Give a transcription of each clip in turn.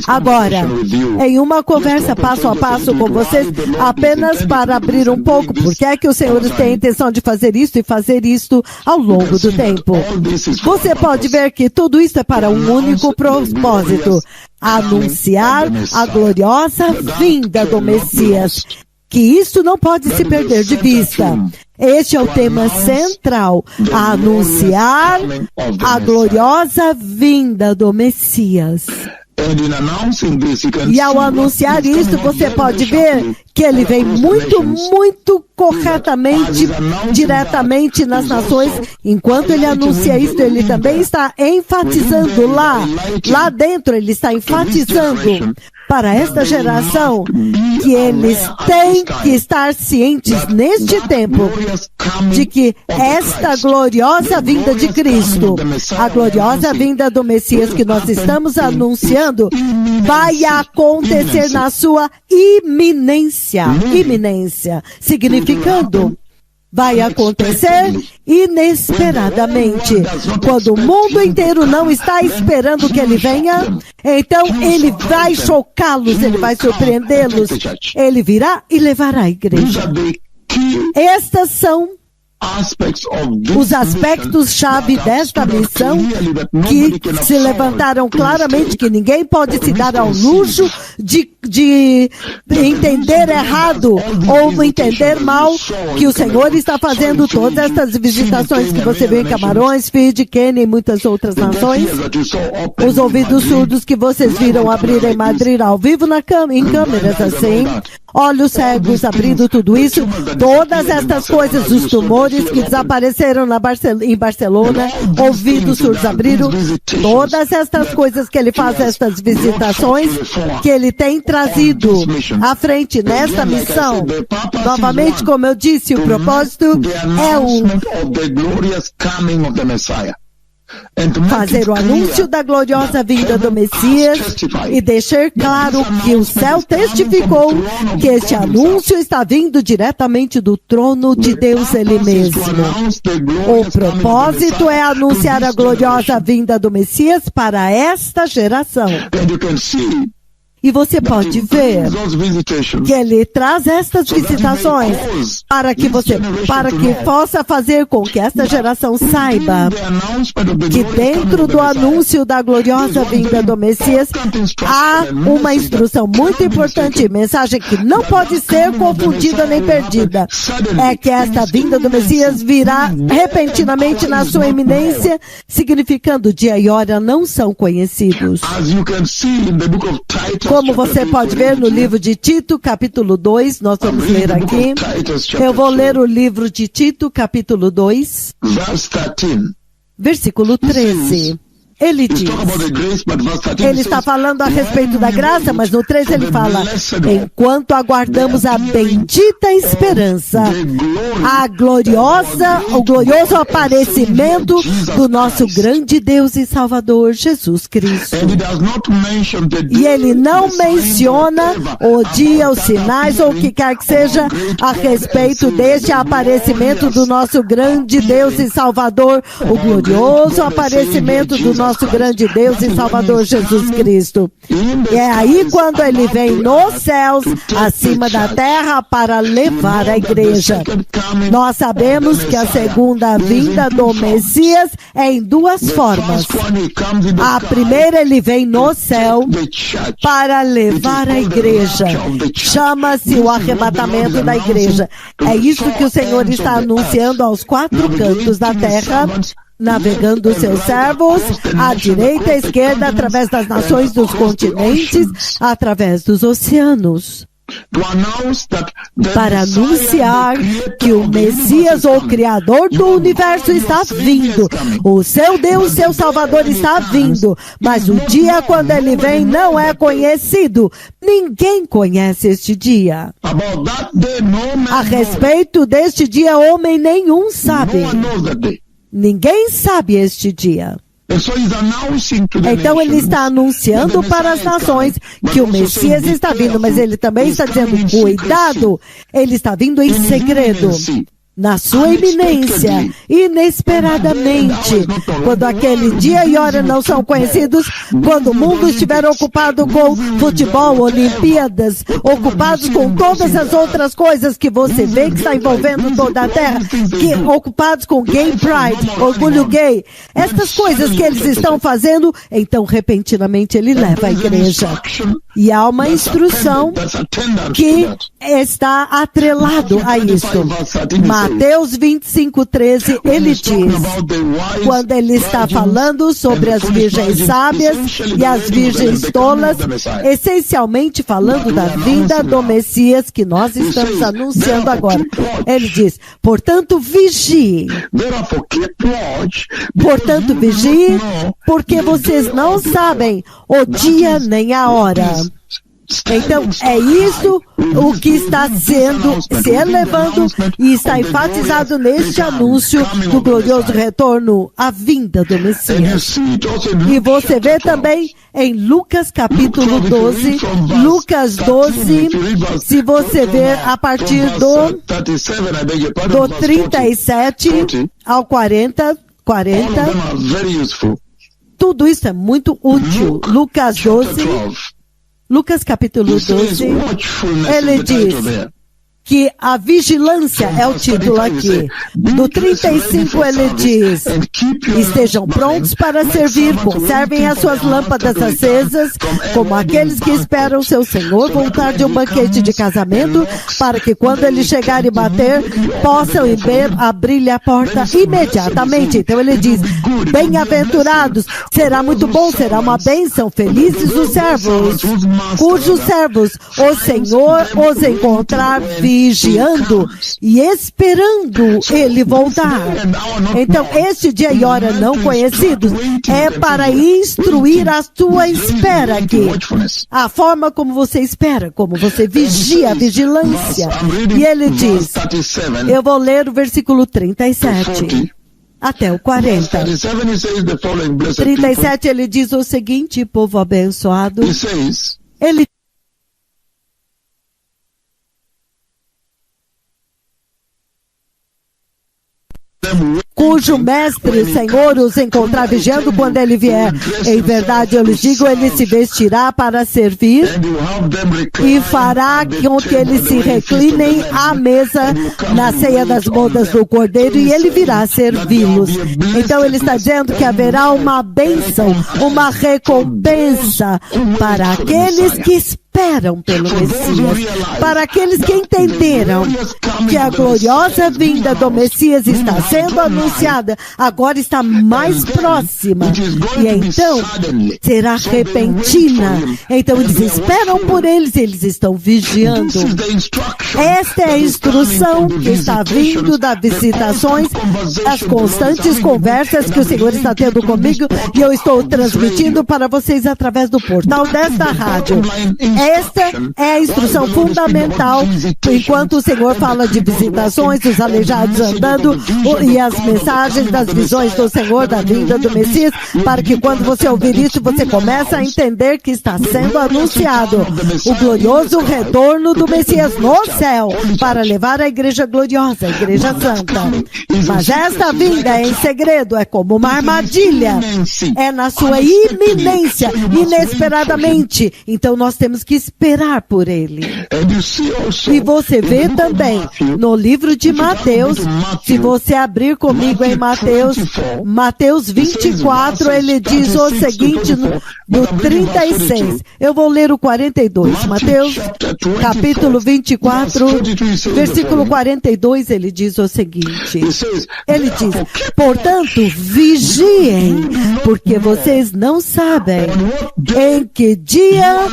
Agora, em uma conversa passo a passo com vocês, apenas para abrir um pouco, porque é que os senhores têm a intenção de fazer isto e fazer isto ao longo do tempo. Você pode ver que tudo isso é para um único propósito: anunciar a gloriosa vinda do Messias. Que isso não pode se perder de vista. Este é o tema central: anunciar a gloriosa vinda do Messias. E ao anunciar isso, você pode ver que ele vem muito corretamente, diretamente nas nações. Enquanto ele anuncia isso, ele também está enfatizando lá dentro, ele está enfatizando para esta geração que eles têm que estar cientes neste tempo de que esta gloriosa vinda de Cristo, a gloriosa vinda do Messias que nós estamos anunciando, vai acontecer na sua iminência. Iminência, significando vai acontecer inesperadamente. Quando o mundo inteiro não está esperando que ele venha, então ele vai chocá-los, ele vai surpreendê-los. Ele virá e levará a igreja. Estas são os aspectos-chave desta missão que se levantaram claramente, que ninguém pode se dar ao luxo de entender errado ou entender mal, que o Senhor está fazendo todas estas visitações que você vê em Camarões, Fiji, Quênia e muitas outras nações. Os ouvidos surdos que vocês viram abrir em Madrid ao vivo em câmeras assim. Olhos cegos abrindo tudo isso, todas estas coisas, os tumores que desapareceram em Barcelona, ouvidos surdos abriram, todas estas coisas que ele faz, estas visitações, que ele tem trazido à frente nesta missão. Novamente, como eu disse, o propósito fazer o anúncio da gloriosa vinda do Messias e deixar claro que o céu testificou que este anúncio está vindo diretamente do trono de Deus Ele mesmo. O propósito é anunciar a gloriosa vinda do Messias para esta geração. E você pode ver que ele traz estas visitações para que possa fazer com que esta geração saiba que dentro do anúncio da gloriosa vinda do Messias há uma instrução muito importante, mensagem que não pode ser confundida nem perdida. É que esta vinda do Messias virá repentinamente na sua iminência, significando dia e hora não são conhecidos. Como você pode ver no livro de Tito, capítulo 2, nós vamos ler aqui. Eu vou ler o livro de Tito, capítulo 2, versículo 13. Ele diz, ele está falando a respeito da graça, mas no 13 ele fala: enquanto aguardamos a bendita esperança, o glorioso aparecimento do nosso grande Deus e Salvador, Jesus Cristo. E ele não menciona o dia, os sinais ou o que quer que seja a respeito deste aparecimento do nosso grande Deus e Salvador, o glorioso aparecimento do nosso grande Deus e Salvador Jesus Cristo. E é aí quando ele vem nos céus, acima da terra, para levar a igreja. Nós sabemos que a segunda vinda do Messias é em duas formas. A primeira, ele vem no céu para levar a igreja. Chama-se o arrebatamento da igreja. É isso que o Senhor está anunciando aos quatro cantos da terra, navegando os seus servos à direita e à esquerda, através das nações, dos continentes, através dos oceanos. Para anunciar que o Messias, o Criador do universo, está vindo. O seu Deus, seu Salvador, está vindo. Mas o dia quando ele vem não é conhecido. Ninguém conhece este dia. A respeito deste dia, homem nenhum sabe. Ninguém sabe este dia. Então ele está anunciando para as nações que o Messias está vindo, mas ele também está dizendo: cuidado, ele está vindo em segredo. na sua iminência, inesperadamente, quando aquele dia e hora não são conhecidos, quando o mundo estiver ocupado com futebol, Olimpíadas, ocupados com todas as outras coisas que você vê que está envolvendo toda a Terra, ocupados com Gay Pride, orgulho gay, estas coisas que eles estão fazendo, então repentinamente ele leva a igreja. E há uma instrução que está atrelado a isso. Mateus 25:13, ele diz, quando ele está falando sobre as virgens sábias e as virgens tolas, essencialmente falando da vinda do Messias que nós estamos anunciando agora. Ele diz, portanto vigiem. Portanto vigiem, porque vocês não sabem o dia nem a hora. Então, é isso o que está se elevando e está enfatizado neste anúncio do glorioso retorno, a vinda do Messias. E você vê também em Lucas capítulo 12, Lucas 12, se você ver a partir do 37 ao 40, tudo isso é muito útil. Lucas capítulo 12, ele diz que a vigilância é o título aqui. Do 35 ele diz, estejam prontos para servir, conservem as suas lâmpadas acesas, como aqueles que esperam seu Senhor voltar de um banquete de casamento, para que quando ele chegar e bater, possam abrir-lhe a porta imediatamente. Então ele diz, bem-aventurados, será muito bom, será uma bênção, felizes os servos, cujos servos o Senhor os encontrar vigiando e esperando ele voltar. Então, este dia e hora não conhecidos é para instruir a sua espera aqui. A forma como você espera, como você vigia, a vigilância. E ele diz, eu vou ler o versículo 37. Até o 40. 37 ele diz o seguinte, povo abençoado. Ele cujo mestre, o Senhor, os encontrar vigiando quando ele vier. Em verdade, eu lhes digo, ele se vestirá para servir e fará com que eles se reclinem à mesa na ceia das bodas do Cordeiro e ele virá servi-los. Então ele está dizendo que haverá uma bênção, uma recompensa para aqueles que esperam pelo Messias, para aqueles que entenderam que a gloriosa vinda do Messias está sendo anunciada, agora está mais próxima, e então será repentina. Então eles esperam por eles estão vigiando. Esta é a instrução que está vindo das visitações, das constantes conversas que o Senhor está tendo comigo, e eu estou transmitindo para vocês através do portal desta rádio. Esta é a instrução fundamental, enquanto o Senhor fala de visitações, os aleijados andando, e as mensagens das visões do Senhor, da vinda do Messias, para que quando você ouvir isso, você comece a entender que está sendo anunciado o glorioso retorno do Messias no céu, para levar a igreja gloriosa, a igreja santa. Mas esta vinda é em segredo, é como uma armadilha, é na sua iminência, inesperadamente. Então nós temos que esperar por ele. E você vê também no livro de Mateus, se você abrir comigo em Mateus 24, ele diz o seguinte no 36. Eu vou ler o 42. Mateus capítulo 24, versículo 42, ele diz o seguinte. Ele diz, portanto, vigiem, porque vocês não sabem em que dia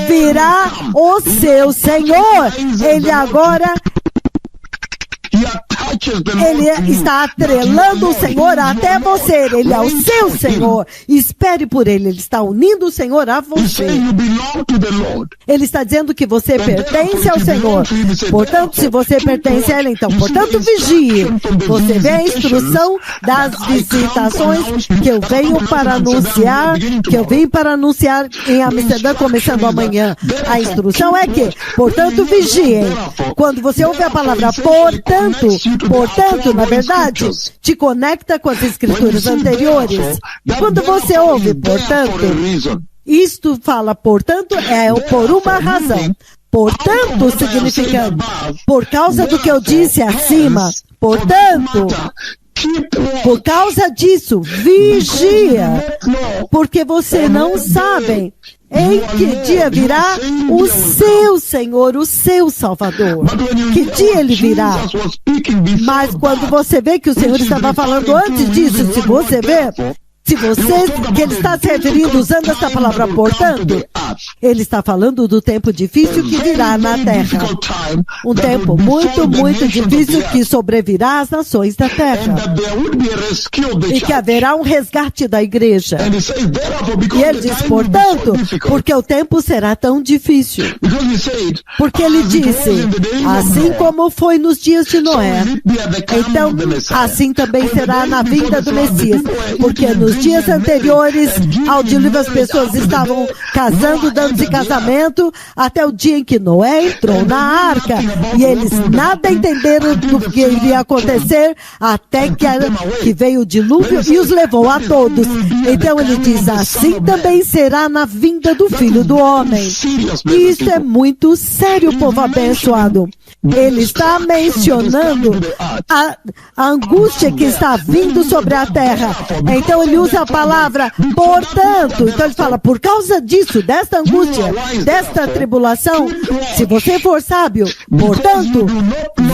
virá o seu Senhor. Ele agora ele está atrelando o Senhor até você. Ele é o seu Senhor. Espere por ele. Ele está unindo o Senhor a você. Ele está dizendo que você pertence ao Senhor. Portanto, se você pertence a ele, então, portanto, vigie. Você vê a instrução das visitações que eu venho para anunciar, que eu vim para anunciar em Amsterdã, começando amanhã. A instrução é que, portanto, vigiem. Quando você ouve a palavra portanto, Portanto, na verdade, te conecta com as escrituras anteriores. Quando você ouve, portanto, isto fala, portanto, é por uma razão. Portanto, significa, por causa do que eu disse acima, portanto, por causa disso, vigia, porque você não sabe em que dia virá o seu Senhor, o seu Salvador. Que dia ele virá? Mas quando você vê que o Senhor estava falando antes disso, se você vê, que ele está se referindo usando essa palavra, portanto, ele está falando do tempo difícil que virá na terra. Um tempo muito, muito difícil que sobrevirá às nações da terra. E que haverá um resgate da igreja. E ele diz, portanto, porque o tempo será tão difícil. Porque ele disse, assim como foi nos dias de Noé, então assim também será na vinda do Messias. Porque nos dias anteriores ao dilúvio as pessoas estavam casando, dando-se casamento, até o dia em que Noé entrou na arca. E eles nada entenderam do que iria acontecer, até que veio o dilúvio e os levou a todos. Então ele diz, assim também será na vinda do Filho do Homem. E isso é muito sério, povo abençoado. Ele está mencionando a angústia que está vindo sobre a terra. Então ele usa a palavra portanto. Então ele fala, por causa disso, desta angústia, desta tribulação, se você for sábio, portanto,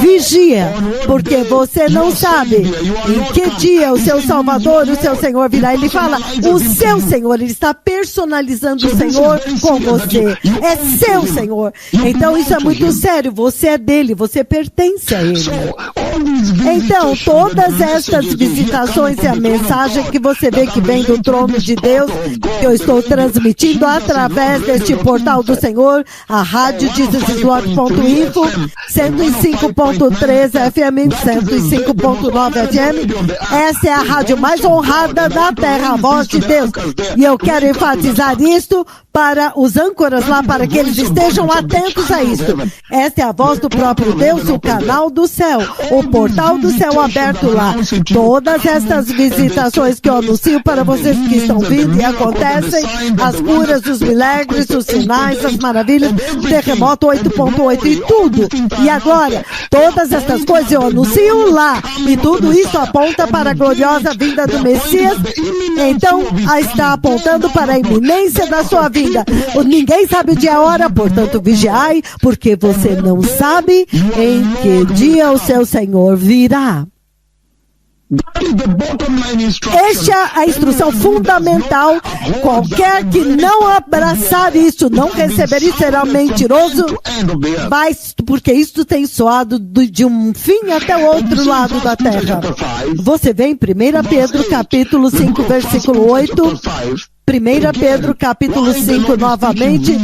vigia, porque você não sabe em que dia o seu Salvador, o seu Senhor virá. Ele fala, o seu Senhor, ele está personalizando o Senhor com você. É seu Senhor. Então isso é muito sério, você é dele, você pertence a ele. Então, todas estas visitações e a mensagem que você vê que vem do trono de Deus, que eu estou transmitindo através deste portal do Senhor, a rádio JesusIsLord.info, 105.3 FM, 105.9 FM. Essa é a rádio mais honrada da terra, a voz de Deus. E eu quero enfatizar isto para os âncoras lá, para que eles estejam atentos a isto. Esta é a voz do próprio Deus, o canal do céu, o portal do céu aberto lá. Todas estas visitações que eu anuncio para vocês que estão vindo e acontecem, as curas, os milagres, os sinais, as maravilhas, terremoto 8.8 e tudo. E agora, todas estas coisas eu anuncio lá. E tudo isso aponta para a gloriosa vinda do Messias. Então, está apontando para a iminência da sua vinda. Ninguém sabe o dia e a hora, portanto vigiai, porque você não sabe em que dia o seu Senhor virá. Esta é a instrução fundamental. Qualquer que não abraçar isso, não receber isso, será mentiroso, porque isso tem soado de um fim até o outro lado da terra. Você vê em 1 Pedro capítulo 5, versículo 8, 1 Pedro capítulo 5 novamente.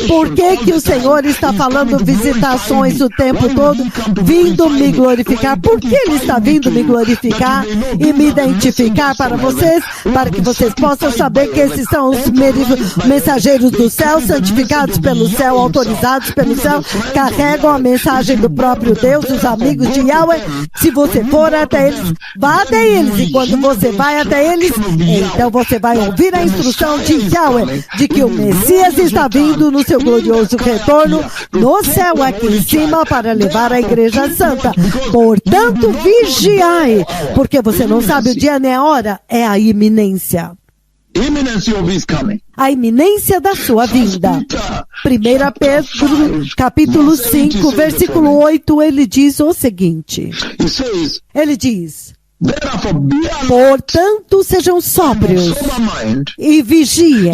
Por que o Senhor está falando visitações o tempo todo, vindo me glorificar? Por que Ele está vindo me glorificar e me identificar para vocês, para que vocês possam saber que esses são os mensageiros do céu, santificados pelo céu, autorizados pelo céu, carregam a mensagem do próprio Deus, os amigos de Yahweh. Se você for até eles, vá até eles, e quando você vai até eles, então você vai ouvir a instrução de Yahweh, de que o Messias está vindo no seu glorioso retorno no céu aqui em cima para levar a igreja santa. Portanto, vigiai, porque você não sabe o dia nem a hora, é a iminência. A iminência da sua vinda. 1 Pedro, capítulo 5, versículo 8, ele diz o seguinte. Ele diz, portanto, sejam sóbrios e vigiem.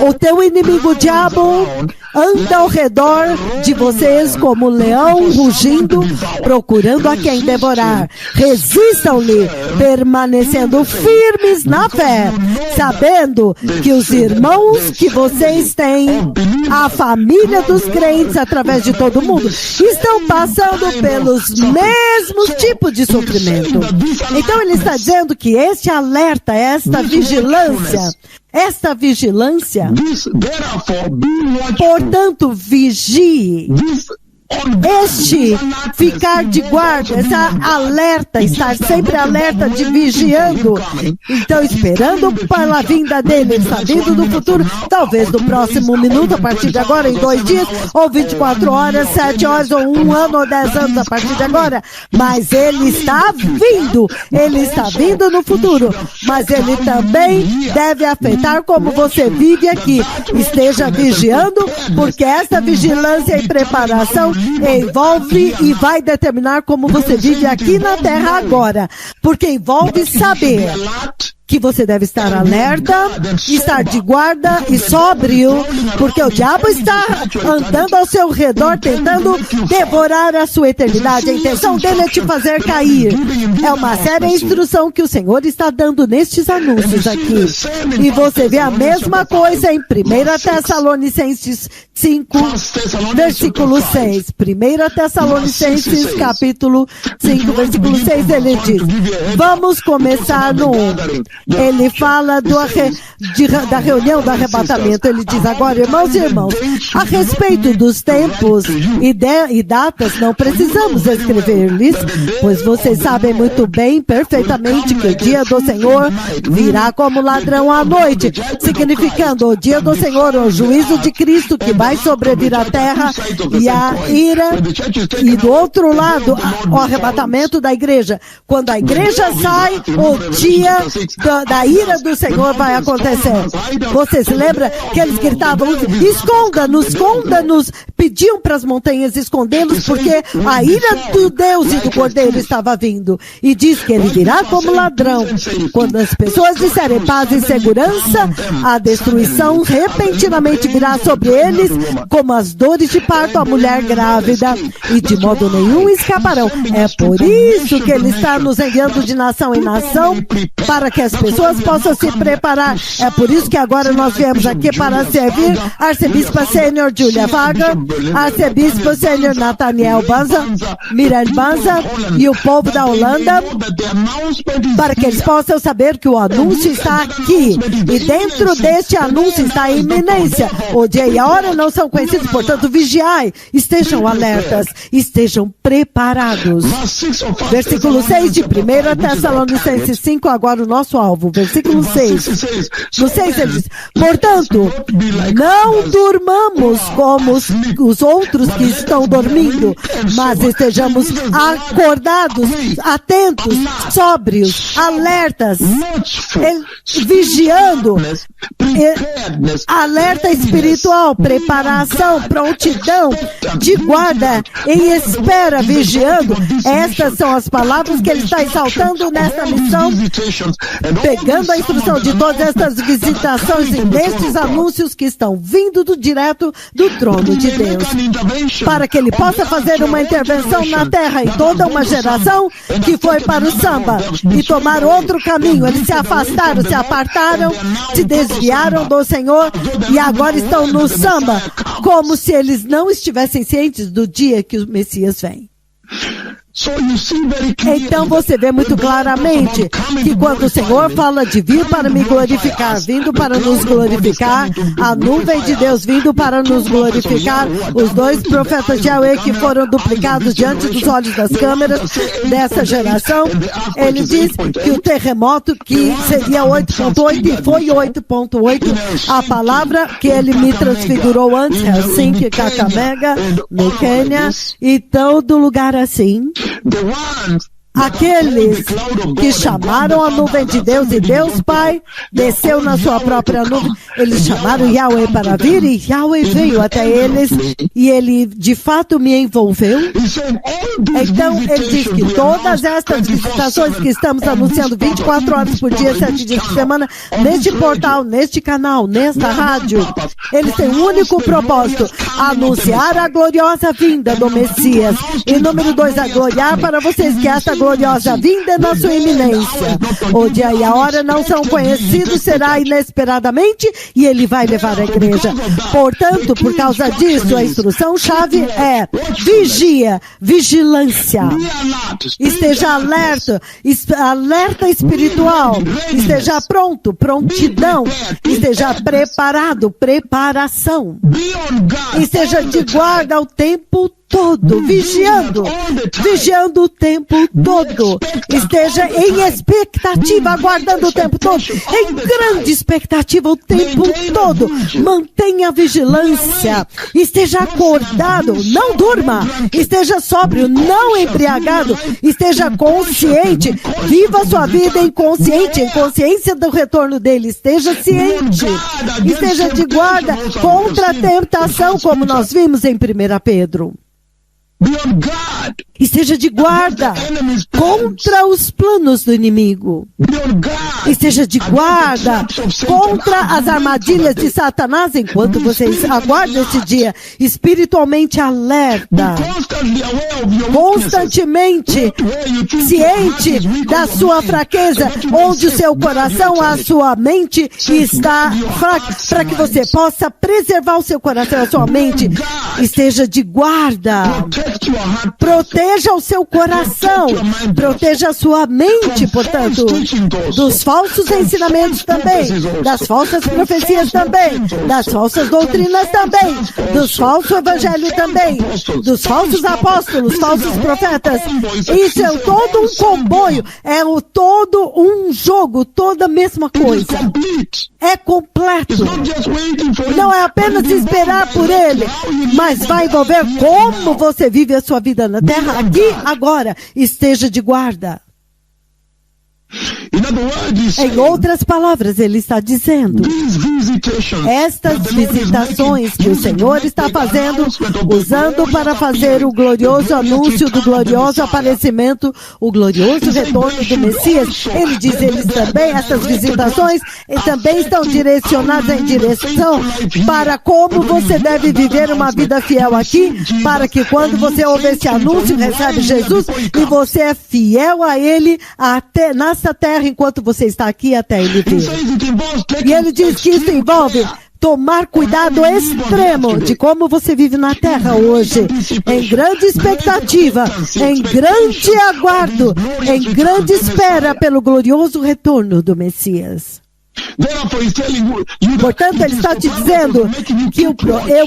O teu inimigo, o diabo, anda ao redor de vocês como um leão rugindo, procurando a quem devorar. Resistam-lhe, permanecendo firmes na fé, sabendo que os irmãos que vocês têm, a família dos crentes através de todo o mundo, estão passando pelos mesmos tipos de sofrimento. Então ele está dizendo que este alerta, esta vigilância, portanto, vigie. Este ficar de guarda, essa alerta, estar sempre alerta, de vigiando, então esperando pela vinda dele. Ele está vindo do futuro, talvez no próximo minuto, a partir de agora, em 2 dias, ou 24 horas, 7 horas, ou 1 ano, ou 10 anos a partir de agora, mas ele está vindo no futuro, mas ele também deve afetar como você vive aqui. Esteja vigiando, porque essa vigilância e preparação envolve e vai determinar como você vive aqui na Terra agora, porque envolve saber que você deve estar alerta, estar de guarda e sóbrio, porque o diabo está andando ao seu redor, tentando devorar a sua eternidade. A intenção dele é te fazer cair. É uma séria instrução que o Senhor está dando nestes anúncios aqui. E você vê a mesma coisa em 1 Tessalonicenses 5, versículo 6. 1 Tessalonicenses, capítulo 5, versículo 6, ele diz, vamos começar no 1. Ele fala da reunião do arrebatamento. Ele diz agora, irmãos e irmãos, a respeito dos tempos e datas, não precisamos escrever-lhes, pois vocês sabem muito bem, perfeitamente, que o dia do Senhor virá como ladrão à noite, significando o dia do Senhor, o juízo de Cristo que vai sobrevir à terra e a ira, e do outro lado, o arrebatamento da igreja. Quando a igreja sai, o dia da ira do Senhor vai acontecer. Você se lembra que eles gritavam, esconda-nos, esconda-nos, pediam para as montanhas escondê-los, porque a ira do Deus e do Cordeiro estava vindo. E diz que ele virá como ladrão. Quando as pessoas disserem paz e segurança, a destruição repentinamente virá sobre eles, como as dores de parto à mulher grávida, e de modo nenhum escaparão. É por isso que ele está nos enviando de nação em nação, para que as pessoas possam se preparar. É por isso que agora nós viemos aqui para servir Arcebispa Sênior Julia Varga, Arcebispo Sênior Nathaniel Banza, Mirelle Banza e o povo da Holanda, para que eles possam saber que o anúncio está aqui. E dentro deste anúncio está a iminência. O dia e a hora não são conhecidos, portanto vigiai, estejam alertas, estejam preparados. Versículo 6 de 1 Tessalonicenses 5, agora o nosso alvo, versículo 6. No 6 ele diz, portanto, não durmamos como os outros que estão dormindo, mas estejamos acordados, atentos, sóbrios, alertas, vigiando, alerta espiritual, preparação, prontidão, de guarda, em espera, vigiando. Estas são as palavras que ele está exaltando nesta missão, pegando a instrução de todas estas visitações e destes anúncios que estão vindo direto do trono de Deus, para que ele possa fazer uma intervenção na terra em toda uma geração que foi para o samba e tomar outro caminho. Eles se afastaram, se apartaram, se desviaram do Senhor e agora estão no samba, como se eles não estivessem cientes do dia que o Messias vem. Então você vê muito claramente que quando o Senhor fala de vir para me glorificar, vindo para nos glorificar, a nuvem de Deus vindo para nos glorificar, os 2 profetas de Yahweh que foram duplicados diante dos olhos das câmeras dessa geração, ele diz que o terremoto que seria 8.8 e foi 8.8, a palavra que ele me transfigurou antes, Helsinki, Kakamega, no Quênia, e todo lugar assim. Aqueles que chamaram a nuvem de Deus e Deus Pai desceu na sua própria nuvem, eles chamaram Yahweh para vir e Yahweh veio até eles e ele de fato me envolveu. Então ele diz que todas estas visitações que estamos anunciando 24 horas por dia, 7 dias por semana, neste portal, neste canal, nesta rádio, eles têm um único propósito: anunciar a gloriosa vinda do Messias. E número 2, a gloriar para vocês que esta gloriosa vinda é na sua iminência. O dia e a hora não são conhecidos, será inesperadamente, e ele vai levar a igreja. Portanto, por causa disso, a instrução-chave é vigia, vigilância. Esteja alerta, alerta espiritual. Esteja pronto, prontidão. Esteja preparado, preparação. Esteja de guarda o tempo todo, vigiando o tempo todo. Esteja em expectativa, aguardando o tempo todo, em grande expectativa o tempo todo. Mantenha a vigilância, esteja acordado, não durma, esteja sóbrio, não embriagado, esteja consciente, viva sua vida em consciência do retorno dele, esteja ciente, esteja de guarda contra a tentação, como nós vimos em 1 Pedro. Esteja de guarda contra os planos do inimigo. Esteja de guarda contra as armadilhas de Satanás enquanto vocês aguardam esse dia. Espiritualmente alerta. Constantemente ciente da sua fraqueza, onde o seu coração, a sua mente está fraca, para que você possa preservar o seu coração, a sua mente. Esteja de guarda. Proteja o seu coração, proteja a sua mente, portanto, dos falsos ensinamentos também, das falsas profecias também, das falsas doutrinas também, dos falsos evangelhos também, dos falsos apóstolos, falsos profetas. Isso é todo um comboio, é todo um jogo, toda a mesma coisa. É completo. Não é apenas esperar por ele, mas vai envolver como você vive a sua vida na terra, aqui, agora. Esteja de guarda. Em outras palavras, ele está dizendo, estas visitações que o Senhor está fazendo, usando para fazer o glorioso anúncio do glorioso aparecimento, o glorioso retorno do Messias, ele diz, essas visitações também estão direcionadas em direção para como você deve viver uma vida fiel aqui, para que quando você ouve esse anúncio, recebe Jesus, e você é fiel a ele até nessa terra, enquanto você está aqui até ele vir. E ele diz que isso envolve tomar cuidado extremo de como você vive na terra hoje, em grande expectativa, em grande aguardo, em grande espera pelo glorioso retorno do Messias. Portanto, ele está te dizendo que o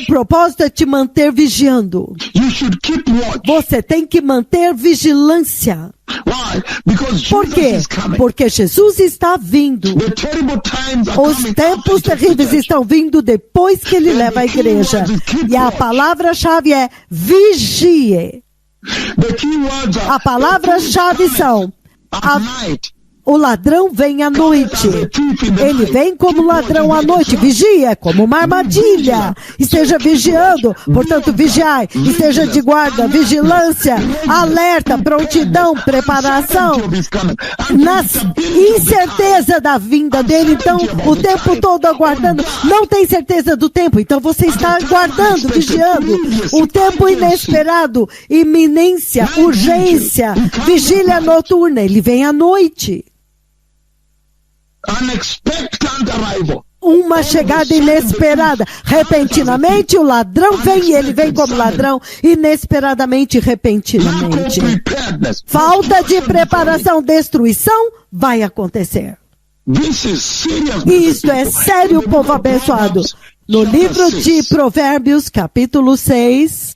propósito é te manter vigiando. Você tem que manter vigilância. Por quê? Porque Jesus está vindo. Os tempos terríveis estão vindo depois que ele leva a igreja. E a palavra-chave é vigie. A palavra-chave são o ladrão vem à noite. Ele vem como ladrão à noite. Vigia, como uma armadilha. Esteja vigiando. Portanto, vigiai. Esteja de guarda, vigilância, alerta, prontidão, preparação. Na incerteza da vinda dele, então, o tempo todo aguardando. Não tem certeza do tempo, então você está aguardando, vigiando. O tempo inesperado, iminência, urgência, vigília noturna. Ele vem à noite. Uma chegada inesperada. Repentinamente o ladrão vem e ele vem como ladrão. Inesperadamente, repentinamente. Falta de preparação, destruição vai acontecer. E isto é sério, povo abençoado. No livro de Provérbios, capítulo 6.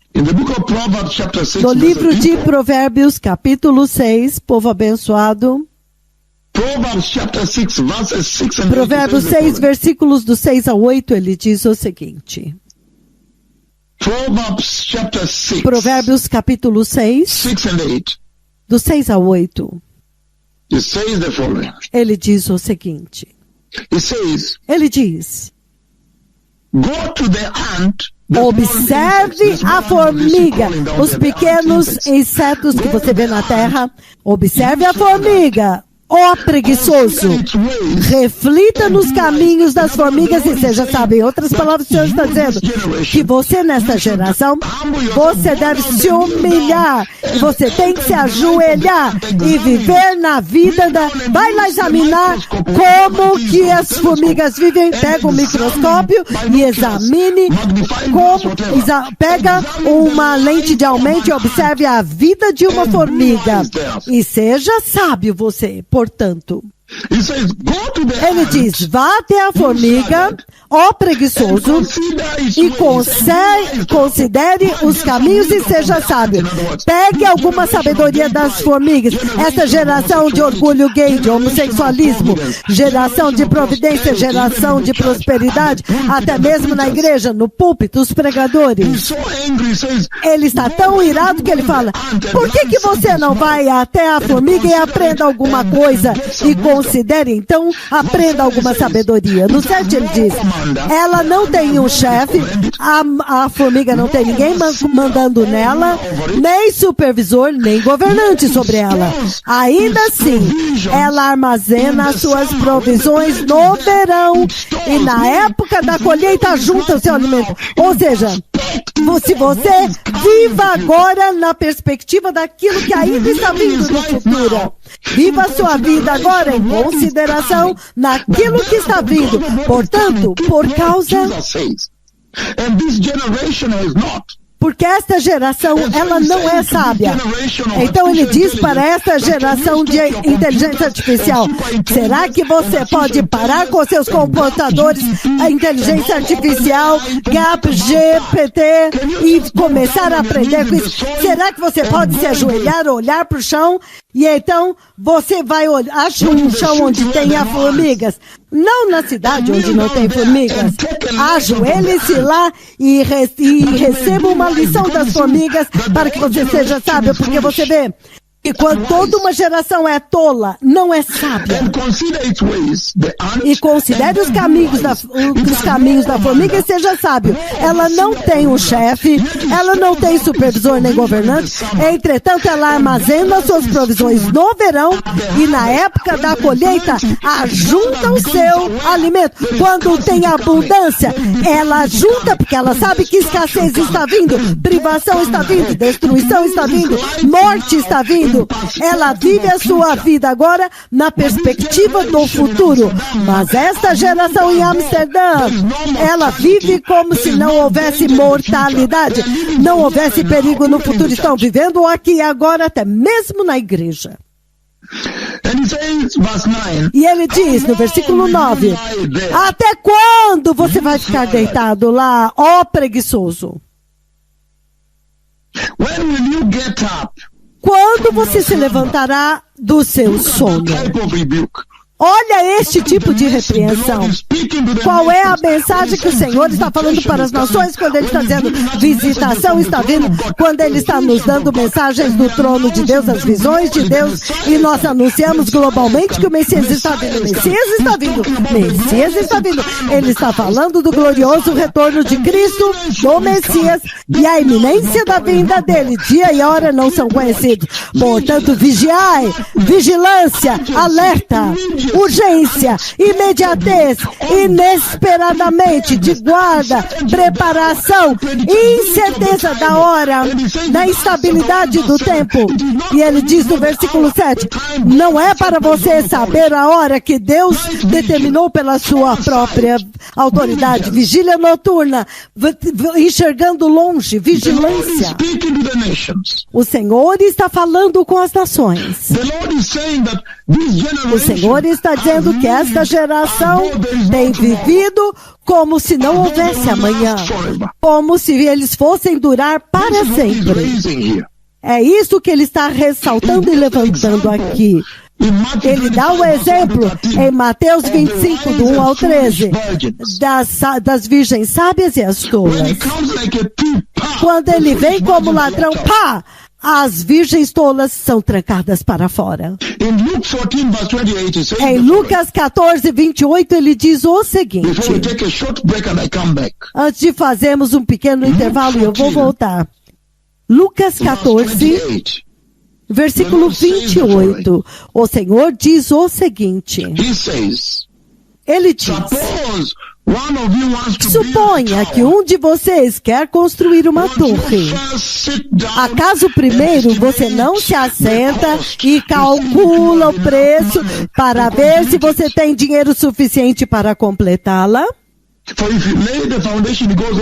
No livro de Provérbios, capítulo 6, povo abençoado. Provérbios 6, versículos do 6 ao 8, ele diz o seguinte. Provérbios capítulo 6, do 6 ao 8. Ele diz o seguinte. Ele diz: observe a formiga, os pequenos insetos que você vê na terra. Observe a formiga. Ó preguiçoso, reflita nos caminhos das formigas e você já sabe, em outras palavras, o Senhor está dizendo que você nesta geração, você deve se humilhar, você tem que se ajoelhar e viver na vida da... Vai lá examinar como que as formigas vivem, pega um microscópio e examine como... Pega uma lente de aumento e observe a vida de uma formiga e seja sábio você. Portanto, Ele diz, vá até a formiga, ó preguiçoso, e considere os caminhos e seja sábio. Pegue alguma sabedoria das formigas. Essa geração de orgulho gay, de homossexualismo, geração de providência, geração de prosperidade, até mesmo na igreja, no púlpito, os pregadores. Ele está tão irado que ele fala, por que você não vai até a formiga e aprenda alguma coisa e considere, então, aprenda alguma sabedoria. No 7 ele diz, ela não tem um chefe, a formiga não tem ninguém mandando nela, nem supervisor, nem governante sobre ela. Ainda assim, ela armazena as suas provisões no verão e na época da colheita junta o seu alimento. Ou seja, se você viva agora na perspectiva daquilo que ainda está vindo no futuro. Viva a sua vida agora em consideração naquilo que está vindo. Portanto, por causa... Porque esta geração, ela não é sábia. Então ele diz para esta geração de inteligência artificial, será que você pode parar com seus computadores, a inteligência artificial, GAP, GPT, e começar a aprender com isso? Será que você pode se ajoelhar, olhar para o chão, e então você vai achar um chão onde tenha formigas? Não na cidade onde não tem formigas. Ajoelhe-se lá e receba uma lição das formigas para que você seja sábio, porque você vê que quando toda uma geração é tola, não é sábia. E considere os caminhos da formiga e seja sábio. Ela não tem um chefe, ela não tem supervisor nem governante, entretanto ela armazena suas provisões no verão e na época da colheita ajunta o seu alimento. Quando tem abundância, ela junta porque ela sabe que escassez está vindo, privação está vindo, destruição está vindo, morte está vindo. Ela vive a sua vida agora na perspectiva do futuro. Mas esta geração em Amsterdã, ela vive como se não houvesse mortalidade, não houvesse perigo no futuro. Estão vivendo aqui agora, até mesmo na igreja. E ele diz no versículo 9, até quando você vai ficar deitado lá, ó preguiçoso? When will you get up? Quando você se levantará do seu sono? Olha este tipo de repreensão. Qual é a mensagem que o Senhor está falando para as nações quando Ele está dizendo visitação está vindo, quando Ele está nos dando mensagens do trono de Deus, as visões de Deus, e nós anunciamos globalmente que o Messias está vindo. O Messias está vindo. Messias está vindo. Ele está falando do glorioso retorno de Cristo, do Messias, e a iminência da vinda dele. Dia e hora não são conhecidos. Portanto, vigiai, vigilância, alerta, urgência, imediatez, inesperadamente, de guarda, preparação, incerteza da hora, da instabilidade do tempo. E ele diz no versículo 7, não é para você saber a hora que Deus determinou pela sua própria autoridade. Vigília noturna, enxergando longe, vigilância. O Senhor está falando com as nações. O Senhor está dizendo que esta geração tem vivido como se não houvesse amanhã, como se eles fossem durar para sempre. É isso que ele está ressaltando e levantando aqui. Ele dá o exemplo em Mateus 25, do 1 ao 13, das virgens sábias e as tolas. Quando ele vem como ladrão, pá! As virgens tolas são trancadas para fora. Em Lucas 14, 28, ele diz o seguinte. Antes de fazermos um pequeno intervalo, eu vou voltar. Lucas 14, versículo 28. O Senhor diz o seguinte. Ele diz: suponha que um de vocês quer construir uma torre. Acaso primeiro você não se assenta e calcula o preço para ver se você tem dinheiro suficiente para completá-la?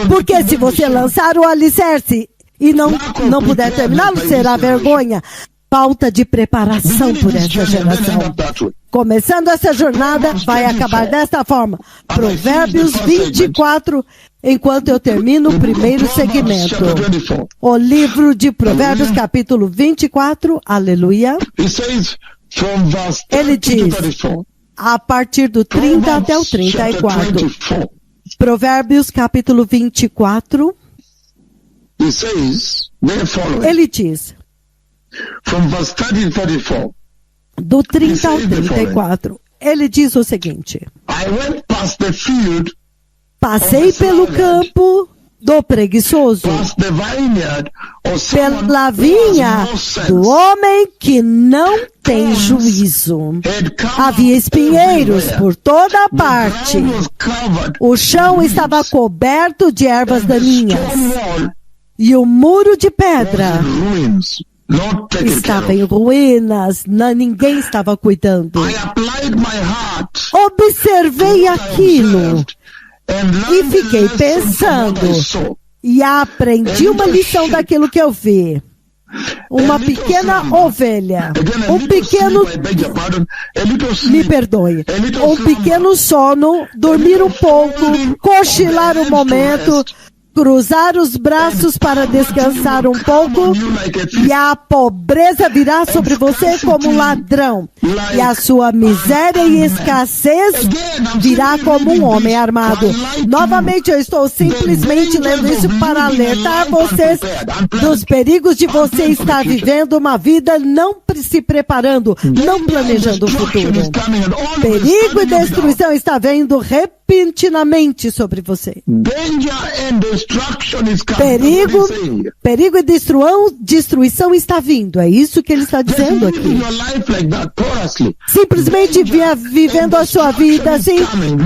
Porque se você lançar o alicerce e não puder terminá-lo, será vergonha. falta de preparação por essa geração. Começando essa jornada, vai acabar desta forma. Provérbios 24, enquanto eu termino o primeiro segmento. O livro de Provérbios, capítulo 24, aleluia. Ele diz, a partir do 30 até o 34. Provérbios, capítulo 24. Ele diz, do 30 ao 34, ele diz o seguinte: passei pelo campo do preguiçoso, pela vinha do homem que não tem juízo. Havia espinheiros por toda parte. O chão estava coberto de ervas daninhas. E o muro de pedra estava em ruínas, ninguém estava cuidando. Observei aquilo e fiquei pensando e aprendi uma lição daquilo que eu vi. Uma pequena ovelha, me perdoe, um pequeno sono, dormir um pouco, cochilar um momento, cruzar os braços para descansar um pouco, e a pobreza virá sobre você como um ladrão, e a sua miséria e escassez virá como um homem armado. Novamente, eu estou simplesmente lendo isso para alertar vocês dos perigos de você estar vivendo uma vida não se preparando, não planejando o futuro. Perigo e destruição está vindo repentinamente sobre você. Perigo e destruição está vindo. É isso que ele está dizendo aqui. Simplesmente vivendo a sua vida assim,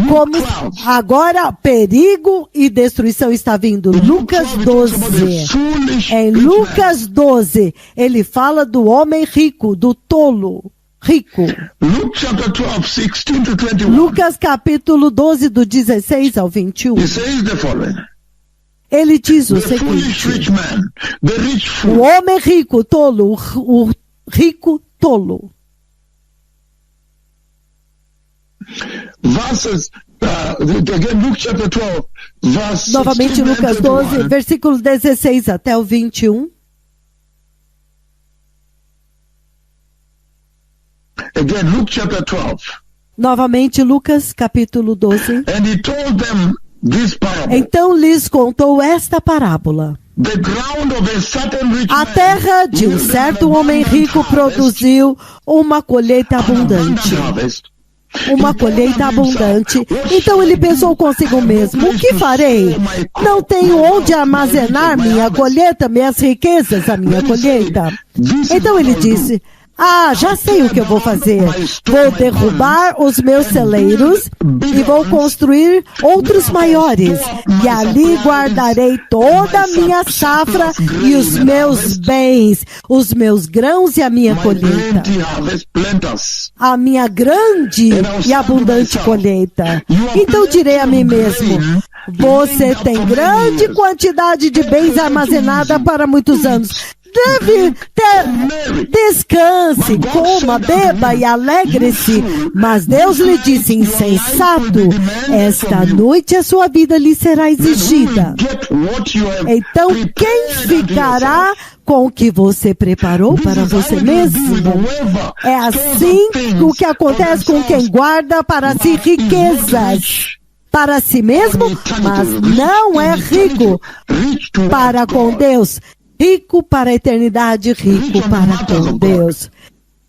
como agora perigo e destruição está vindo. Lucas 12. Em Lucas 12, ele fala do homem rico, do tolo rico. Lucas capítulo 12, do 16 ao 21. Ele diz o seguinte: o homem rico, tolo, o rico tolo. Novamente, Lucas 12, versículo 16 até o 21. Again, Luke chapter 12. Novamente, Lucas capítulo 12. And he told them this parable. Então lhes contou esta parábola. The ground of a certain rich A terra de um certo homem rico produziu uma colheita abundante. Uma colheita abundante. Então ele pensou consigo mesmo: o que farei? Não tenho onde armazenar minha colheita, minhas riquezas, a minha colheita. Então ele disse: já sei o que eu vou fazer. Vou derrubar os meus celeiros e vou construir outros maiores. E ali guardarei toda a minha safra e os meus bens, os meus grãos e a minha colheita. A minha grande e abundante colheita. Então direi a mim mesmo: você tem grande quantidade de bens armazenada para muitos anos. Deve ter, descanse, coma, beba e alegre-se. Mas Deus lhe disse: insensato, esta noite a sua vida lhe será exigida. Então quem ficará com o que você preparou para você mesmo? É assim o que acontece com quem guarda para si riquezas para si mesmo, mas não é rico para com Deus. Rico para a eternidade, rico para com Deus.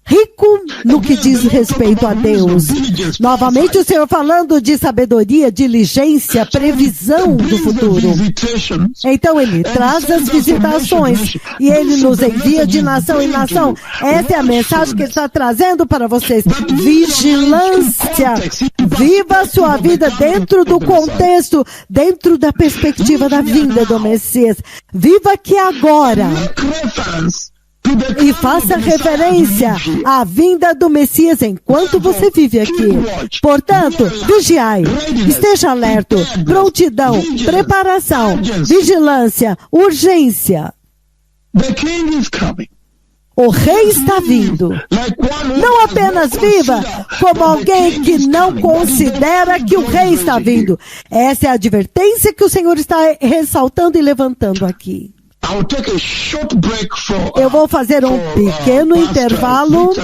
Rico no que diz respeito a Deus. Novamente o Senhor falando de sabedoria, diligência, previsão do futuro. Então ele traz as visitações e ele nos envia de nação em nação. Essa é a mensagem que ele está trazendo para vocês. Vigilância. Viva a sua vida dentro do contexto, dentro da perspectiva da vinda do Messias. Viva aqui agora. E faça referência à vinda do Messias enquanto você vive aqui. Portanto, vigiai, esteja alerta, prontidão, preparação, vigilância, urgência. O rei está vindo. Não apenas viva, como alguém que não considera que o rei está vindo. Essa é a advertência que o Senhor está ressaltando e levantando aqui. Eu vou fazer um pequeno intervalo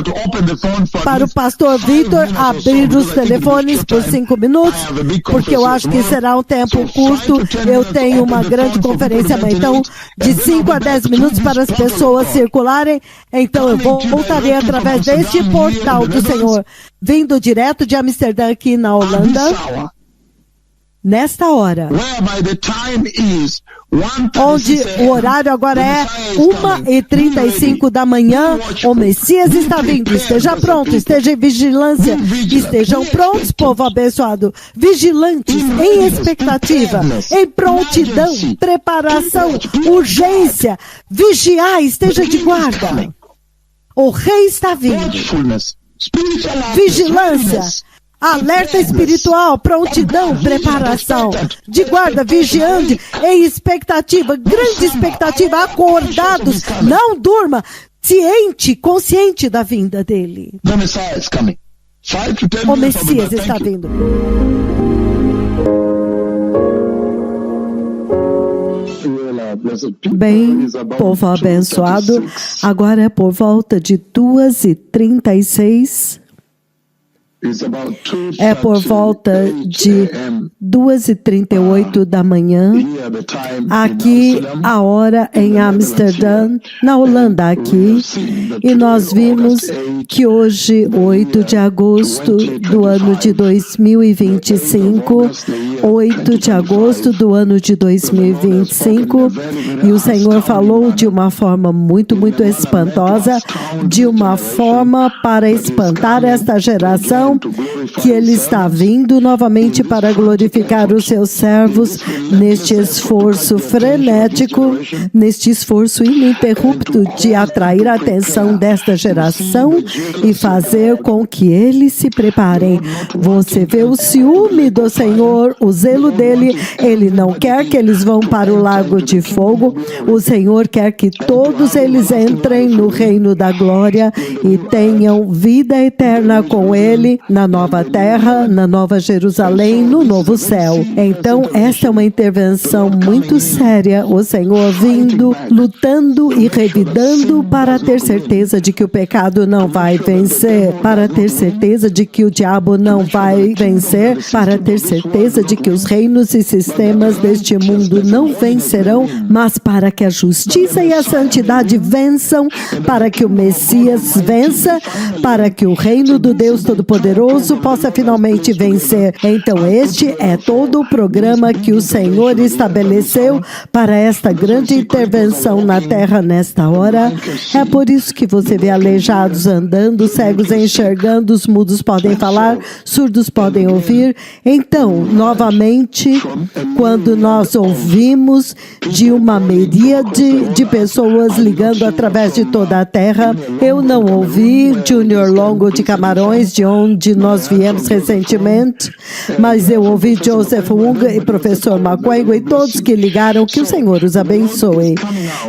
para o pastor Victor abrir os telefones por 5 minutos, porque eu acho que será um tempo curto. Eu tenho uma grande conferência amanhã, então de 5 a 10 minutos para as pessoas circularem. Então eu voltarei através deste portal do Senhor, vindo direto de Amsterdã aqui na Holanda. Nesta hora, onde o horário agora é 1h35 da manhã, o Messias está vindo. Esteja pronto, esteja em vigilância, estejam prontos, povo abençoado, vigilantes, em expectativa, em prontidão, preparação, urgência, vigiar, esteja de guarda. O rei está vindo. Vigilância. Alerta espiritual, prontidão, preparação, de guarda, vigiando, em expectativa, grande expectativa, acordados, não durma, ciente, consciente da vinda dele. O Messias está vindo. Bem, povo abençoado, agora é por volta de 2h36. É por volta de 2h38 da manhã, aqui a hora em Amsterdã, na Holanda aqui, e nós vimos que hoje, 8 de agosto do ano de 2025, 8 de agosto do ano de 2025, e o Senhor falou de uma forma muito, muito espantosa, de uma forma para espantar esta geração, que Ele está vindo novamente para glorificar os seus servos neste esforço frenético, neste esforço ininterrupto de atrair a atenção desta geração e fazer com que eles se preparem. Você vê o ciúme do Senhor, o zelo dele. Ele não quer que eles vão para o lago de fogo. O Senhor quer que todos eles entrem no reino da glória e tenham vida eterna com Ele, na nova terra, na nova Jerusalém, no novo céu. Então, esta é uma intervenção muito séria, o Senhor vindo, lutando e revidando para ter certeza de que o pecado não vai vencer, para ter certeza de que o diabo não vai vencer, para ter certeza de que os reinos e sistemas deste mundo não vencerão, mas para que a justiça e a santidade vençam, para que o Messias vença, para que o reino do Deus Todo-Poderoso possa finalmente vencer. Então este é todo o programa que o Senhor estabeleceu para esta grande intervenção na terra nesta hora. É por isso que você vê aleijados andando, cegos enxergando, os mudos podem falar, surdos podem ouvir. Então, novamente, quando nós ouvimos de uma miríade de pessoas ligando através de toda a terra, eu não ouvi Junior Longo de Camarões, de onde nós viemos recentemente, mas eu ouvi Joseph Wung e professor Macuengo e todos que ligaram, que o Senhor os abençoe.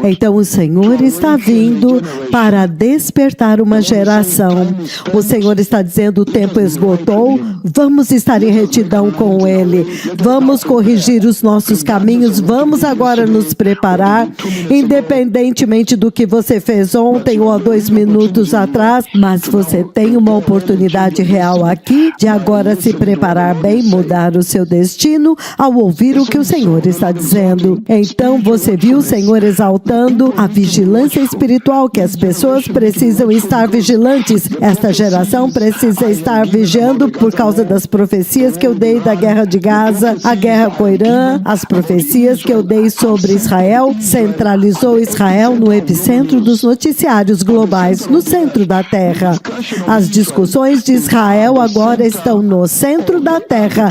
Então o Senhor está vindo para despertar uma geração. O Senhor está dizendo: o tempo esgotou, vamos estar em retidão com Ele, vamos corrigir os nossos caminhos, vamos agora nos preparar, independentemente do que você fez ontem ou há 2 minutos atrás, mas você tem uma oportunidade real aqui de agora se preparar bem, mudar o seu destino ao ouvir o que o Senhor está dizendo. Então você viu o Senhor exaltando a vigilância espiritual, que as pessoas precisam estar vigilantes. Esta geração precisa estar vigiando por causa das profecias que eu dei da guerra de Gaza, a guerra com o Irã, as profecias que eu dei sobre Israel, centralizou Israel no epicentro dos noticiários globais, no centro da terra. As discussões de Israel agora estão no centro da terra,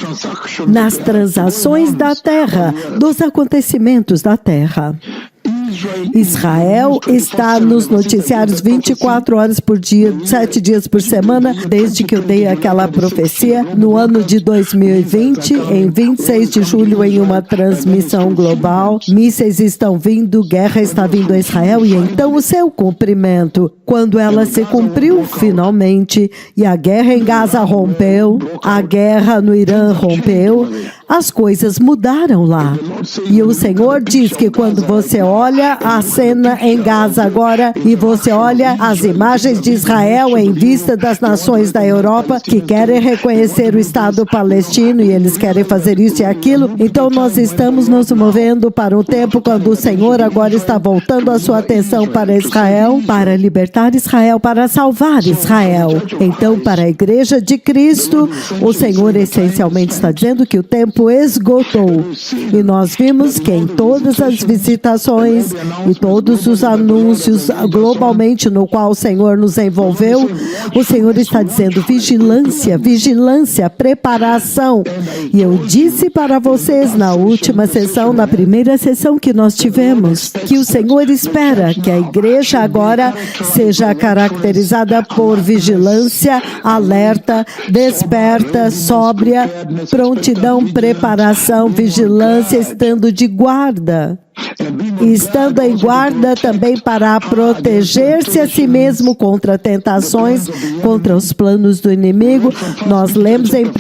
nas transações da terra, dos acontecimentos da terra. Israel está nos noticiários 24 horas por dia, 7 dias por semana, desde que eu dei aquela profecia no ano de 2020, em 26 de julho, em uma transmissão global. Mísseis estão vindo, guerra está vindo a Israel, e então o seu cumprimento, quando ela se cumpriu finalmente, e a guerra em Gaza rompeu, a guerra no Irã rompeu, as coisas mudaram lá. E o Senhor diz que quando você olha a cena em Gaza agora e você olha as imagens de Israel em vista das nações da Europa que querem reconhecer o Estado palestino e eles querem fazer isso e aquilo, então nós estamos nos movendo para um tempo quando o Senhor agora está voltando a sua atenção para Israel, para libertar Israel, para salvar Israel. Então, para a Igreja de Cristo, o Senhor essencialmente está dizendo que o tempo esgotou. E nós vimos que em todas as visitações e todos os anúncios globalmente no qual o Senhor nos envolveu, o Senhor está dizendo vigilância, vigilância, preparação. E eu disse para vocês na última sessão, na primeira sessão que nós tivemos, que o Senhor espera que a igreja agora seja caracterizada por vigilância, alerta, desperta, sóbria, prontidão, preparação, vigilância, estando de guarda. E estando em guarda também para proteger-se a si mesmo contra tentações, contra os planos do inimigo. Nós lemos em 1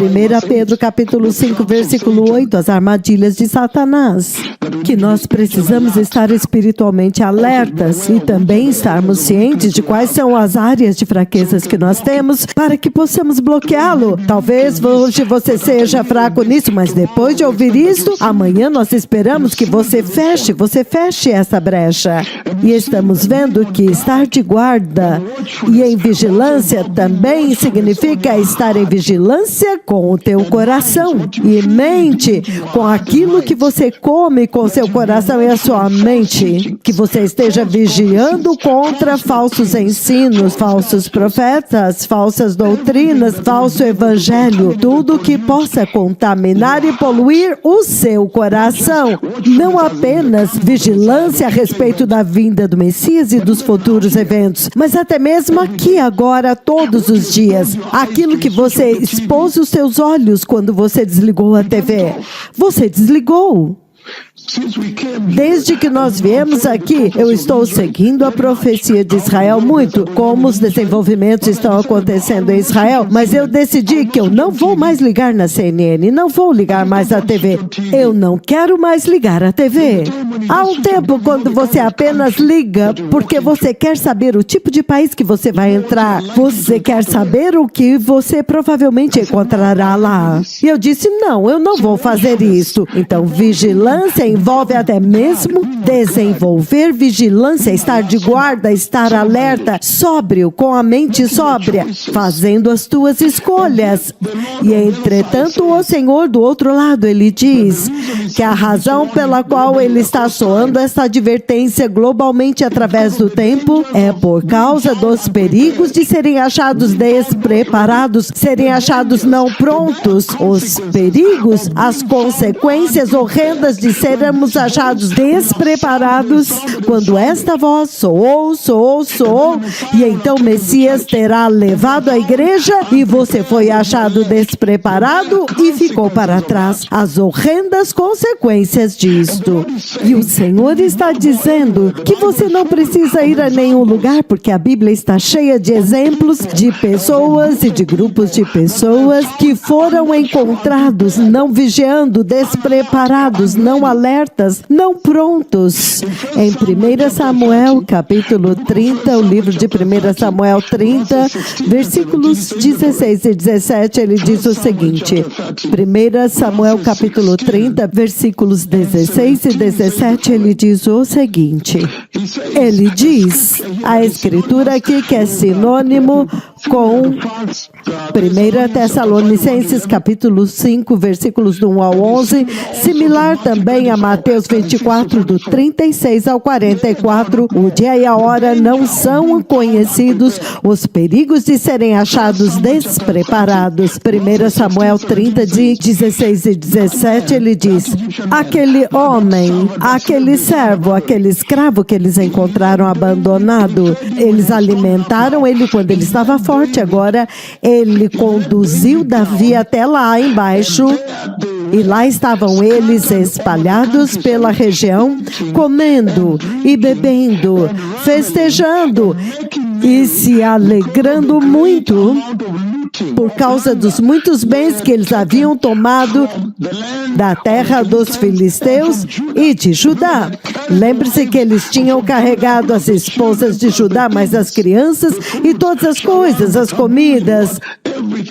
Pedro capítulo 5, versículo 8, as armadilhas de Satanás. Que nós precisamos estar espiritualmente alertas e também estarmos cientes de quais são as áreas de fraquezas que nós temos para que possamos bloqueá-lo. Talvez hoje você seja fraco nisso, mas depois de ouvir isto, amanhã nós esperamos que você feche essa brecha. E estamos vendo que estar de guarda e em vigilância também significa estar em vigilância com o teu coração e mente, com aquilo que você come com seu coração e a sua mente, que você esteja vigiando contra falsos ensinos, falsos profetas, falsas doutrinas, falso evangelho, tudo que possa contaminar e poluir o seu coração. Não apenas vigilância a respeito da vinda do Messias e dos futuros eventos, mas até mesmo aqui agora, todos os dias, aquilo que você expôs os seus olhos quando você desligou a TV, você desligou. Desde que nós viemos aqui, eu estou seguindo a profecia de Israel muito, como os desenvolvimentos estão acontecendo em Israel, mas eu decidi que eu não vou mais ligar na CNN, não vou ligar mais a TV. Eu não quero mais ligar a TV. Há um tempo quando você apenas liga porque você quer saber o tipo de país que você vai entrar, você quer saber o que você provavelmente encontrará lá. E eu disse, não, eu não vou fazer isso. Então, vigilância envolve até mesmo desenvolver vigilância, estar de guarda, estar alerta, sóbrio, com a mente sóbria, fazendo as tuas escolhas. E entretanto, o Senhor do outro lado, Ele diz que a razão pela qual Ele está soando essa advertência globalmente através do tempo é por causa dos perigos de serem achados despreparados, serem achados não prontos, os perigos, as consequências horrendas de sermos achados despreparados quando esta voz soou, e então Messias terá levado a igreja e você foi achado despreparado e ficou para trás. As horrendas consequências disto. E o Senhor está dizendo que você não precisa ir a nenhum lugar, porque a Bíblia está cheia de exemplos de pessoas e de grupos de pessoas que foram encontrados não vigiando, despreparados, não alertas, não prontos. Em 1 Samuel, capítulo 30, o livro de 1 Samuel 30, versículos 16 e 17, ele diz o seguinte, 1 Samuel, capítulo 30, versículos 16 e 17, ele diz o seguinte, ele diz, a escritura aqui que é sinônimo com 1 Tessalonicenses, capítulo 5, versículos do 1 ao 11, similar também a Mateus 24, do 36 ao 44. O dia e a hora não são conhecidos, os perigos de serem achados despreparados. 1 Samuel 30, de 16 e 17, ele diz: aquele homem, aquele servo, aquele escravo que eles encontraram abandonado, eles alimentaram ele quando ele estava forte. Agora ele conduziu Davi até lá embaixo, e lá estavam eles espalhados pela região, comendo e bebendo, festejando e se alegrando muito por causa dos muitos bens que eles haviam tomado da terra dos filisteus e de Judá. Lembre-se que eles tinham carregado as esposas de Judá, mas as crianças e todas as coisas, as comidas,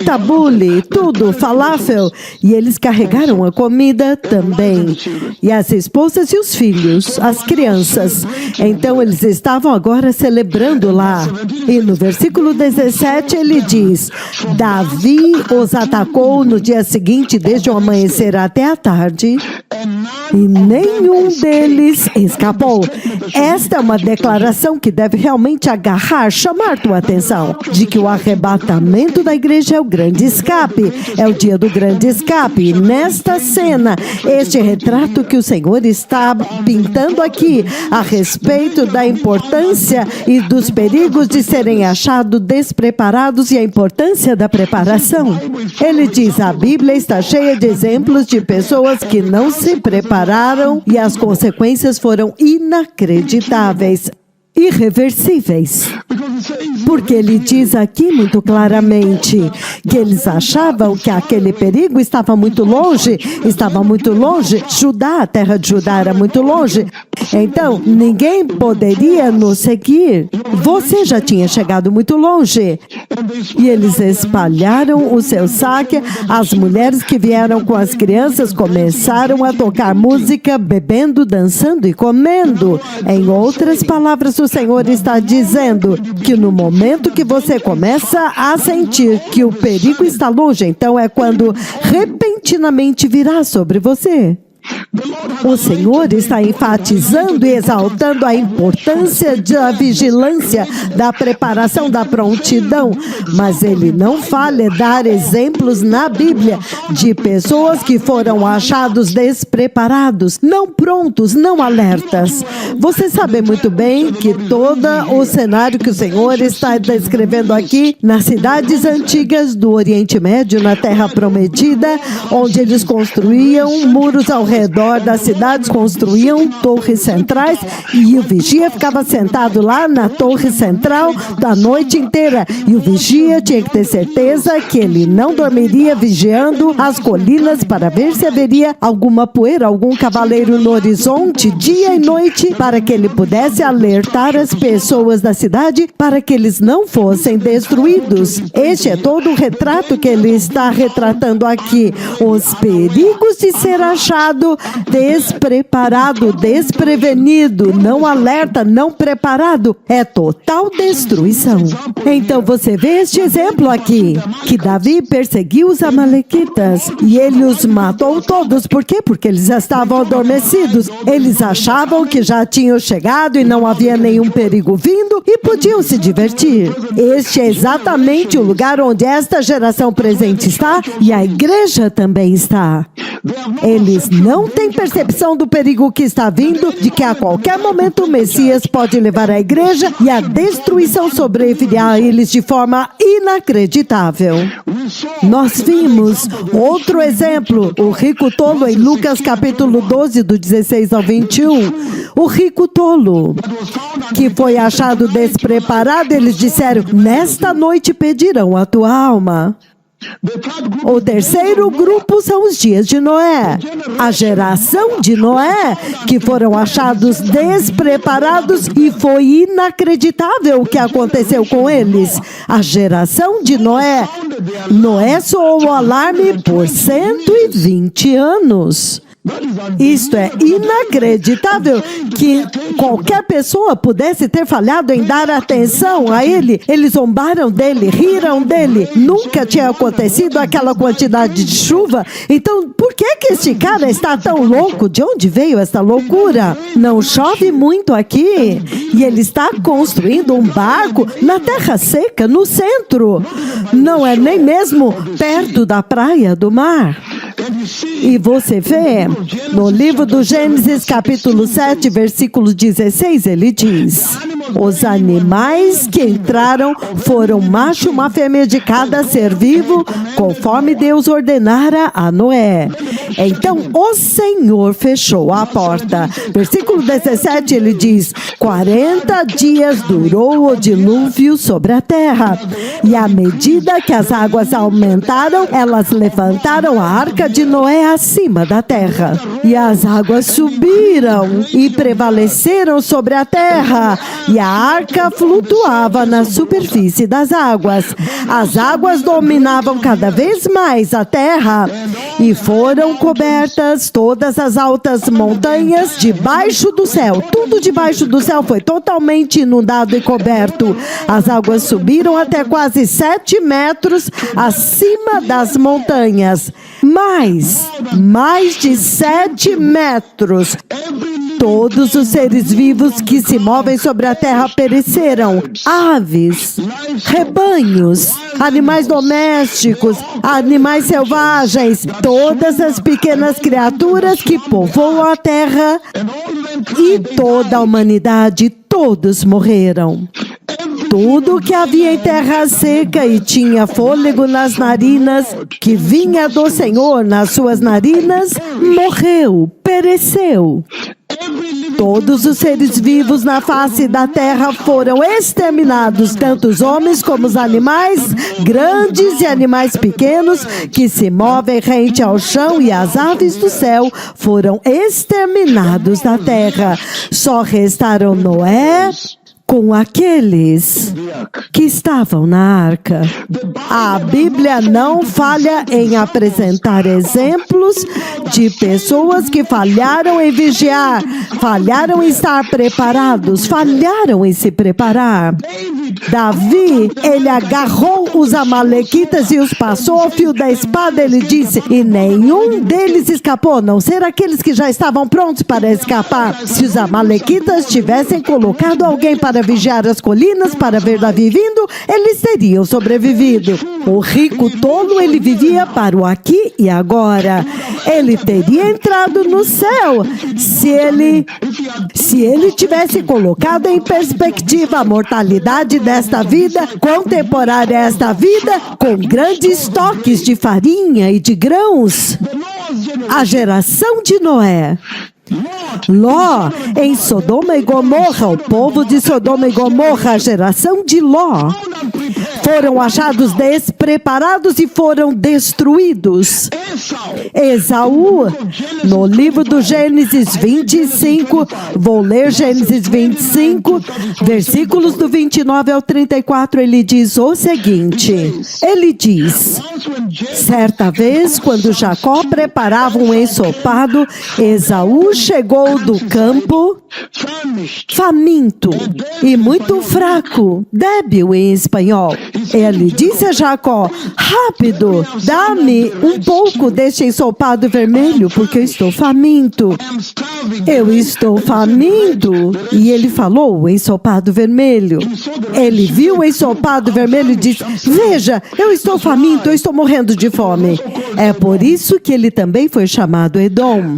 tabule, tudo, falafel, e eles carregaram a comida também, e as esposas e os filhos, as crianças. Então eles estavam agora celebrando lá. E no versículo 17 ele diz: Davi os atacou no dia seguinte, desde o amanhecer até a tarde, e nenhum deles escapou. Esta é uma declaração que deve realmente agarrar, chamar tua atenção, de que o arrebatamento da igreja é o grande escape, é o dia do grande escape. E nesta cena, este retrato que o Senhor está pintando aqui, a respeito da importância e dos perigos de serem achados despreparados e a importância da preparação. Ele diz: a Bíblia está cheia de exemplos de pessoas que não se prepararam e as consequências foram inacreditáveis, irreversíveis. Porque ele diz aqui muito claramente que eles achavam que aquele perigo estava muito longe, Judá, a terra de Judá era muito longe, então ninguém poderia nos seguir. Você já tinha chegado muito longe. E eles espalharam o seu saque. As mulheres que vieram com as crianças começaram a tocar música, bebendo, dançando e comendo. Em outras palavras, o Senhor está dizendo que no momento que você começa a sentir que o perigo está longe, então é quando repentinamente virá sobre você. O Senhor está enfatizando e exaltando a importância da vigilância, da preparação, da prontidão, mas Ele não falha dar exemplos na Bíblia de pessoas que foram achados despreparados, não prontos, não alertas. Você sabe muito bem que todo o cenário que o Senhor está descrevendo aqui, nas cidades antigas do Oriente Médio, na Terra Prometida, onde eles construíam muros ao redor das cidades, construíam torres centrais e o vigia ficava sentado lá na torre central da noite inteira. E o vigia tinha que ter certeza que ele não dormiria vigiando as colinas para ver se haveria alguma poeira, algum cavaleiro no horizonte, dia e noite, para que ele pudesse alertar as pessoas da cidade para que eles não fossem destruídos. Este é todo o retrato que ele está retratando aqui. Os perigos de ser achado despreparado, desprevenido, não alerta, não preparado, é total destruição. Então você vê este exemplo aqui, que Davi perseguiu os amalequitas e ele os matou todos. Por quê? Porque eles estavam adormecidos. Eles achavam que já tinham chegado e não havia nenhum perigo vindo e podiam se divertir. Este é exatamente o lugar onde esta geração presente está e a igreja também está. Eles não têm percepção do perigo que está vindo, de que a qualquer momento o Messias pode levar a igreja e a destruição sobrevirá a eles de forma inacreditável. Nós vimos outro exemplo, o rico tolo em Lucas capítulo 12, do 16 ao 21. O rico tolo, que foi achado despreparado, eles disseram: nesta noite pedirão a tua alma. O terceiro grupo são os dias de Noé, a geração de Noé, que foram achados despreparados e foi inacreditável o que aconteceu com eles. A geração de Noé, Noé soou o alarme por 120 anos. Isto é inacreditável que qualquer pessoa pudesse ter falhado em dar atenção a ele. Eles zombaram dele, riram dele. Nunca tinha acontecido aquela quantidade de chuva. Então, por que este cara está tão louco? De onde veio essa loucura? Não chove muito aqui e ele está construindo um barco na terra seca, no centro. Não é nem mesmo perto da praia do mar. E você vê, no livro do Gênesis, capítulo 7, versículo 16, ele diz: os animais que entraram foram macho e uma fêmea de cada ser vivo, conforme Deus ordenara a Noé. Então o Senhor fechou a porta. Versículo 17, ele diz: 40 dias durou o dilúvio sobre a terra, e à medida que as águas aumentaram, elas levantaram a arca de Noé acima da terra. E as águas subiram e prevaleceram sobre a terra, e a arca flutuava na superfície das águas. As águas dominavam cada vez mais a terra, e foram cobertas todas as altas montanhas debaixo do céu. Tudo debaixo do céu foi totalmente inundado e coberto. As águas subiram até quase 7 metros acima das montanhas. Mais de 7 metros. Todos os seres vivos que se movem sobre a terra pereceram. Aves, rebanhos, animais domésticos, animais selvagens, todas as pequenas criaturas que povoam a terra e toda a humanidade, todos morreram. Tudo que havia em terra seca e tinha fôlego nas narinas, que vinha do Senhor nas suas narinas, morreu, pereceu. Todos os seres vivos na face da terra foram exterminados, tanto os homens como os animais, grandes e animais pequenos, que se movem rente ao chão, e as aves do céu foram exterminados da terra. Só restaram Noé com aqueles que estavam na arca. A Bíblia não falha em apresentar exemplos de pessoas que falharam em vigiar, falharam em estar preparados, falharam em se preparar. Davi, ele agarrou os amalequitas e os passou ao fio da espada. Ele disse, e nenhum deles escapou, a não ser aqueles que já estavam prontos para escapar. Se os amalequitas tivessem colocado alguém para vigiar as colinas, para ver Davi vindo, eles teriam sobrevivido. O rico tolo, ele vivia para o aqui e agora. Ele teria entrado no céu se ele tivesse colocado em perspectiva a mortalidade desta vida, contemporária a esta vida, com grandes estoques de farinha e de grãos. A geração de Noé. Ló, em Sodoma e Gomorra, o povo de Sodoma e Gomorra, a geração de Ló, foram achados despreparados e foram destruídos. Esaú, no livro do Gênesis 25, vou ler Gênesis 25, versículos do 29 ao 34, ele diz o seguinte, ele diz, certa vez, quando Jacó preparava um ensopado, Esaú chegou do campo faminto e muito fraco, débil em espanhol. Ele disse a Jacó, rápido, dá-me um pouco deste ensopado vermelho, porque eu estou faminto. Eu estou faminto. E ele falou o ensopado vermelho. Ele viu o ensopado vermelho e disse, veja, eu estou faminto, eu estou morrendo de fome. É por isso que ele também foi chamado Edom.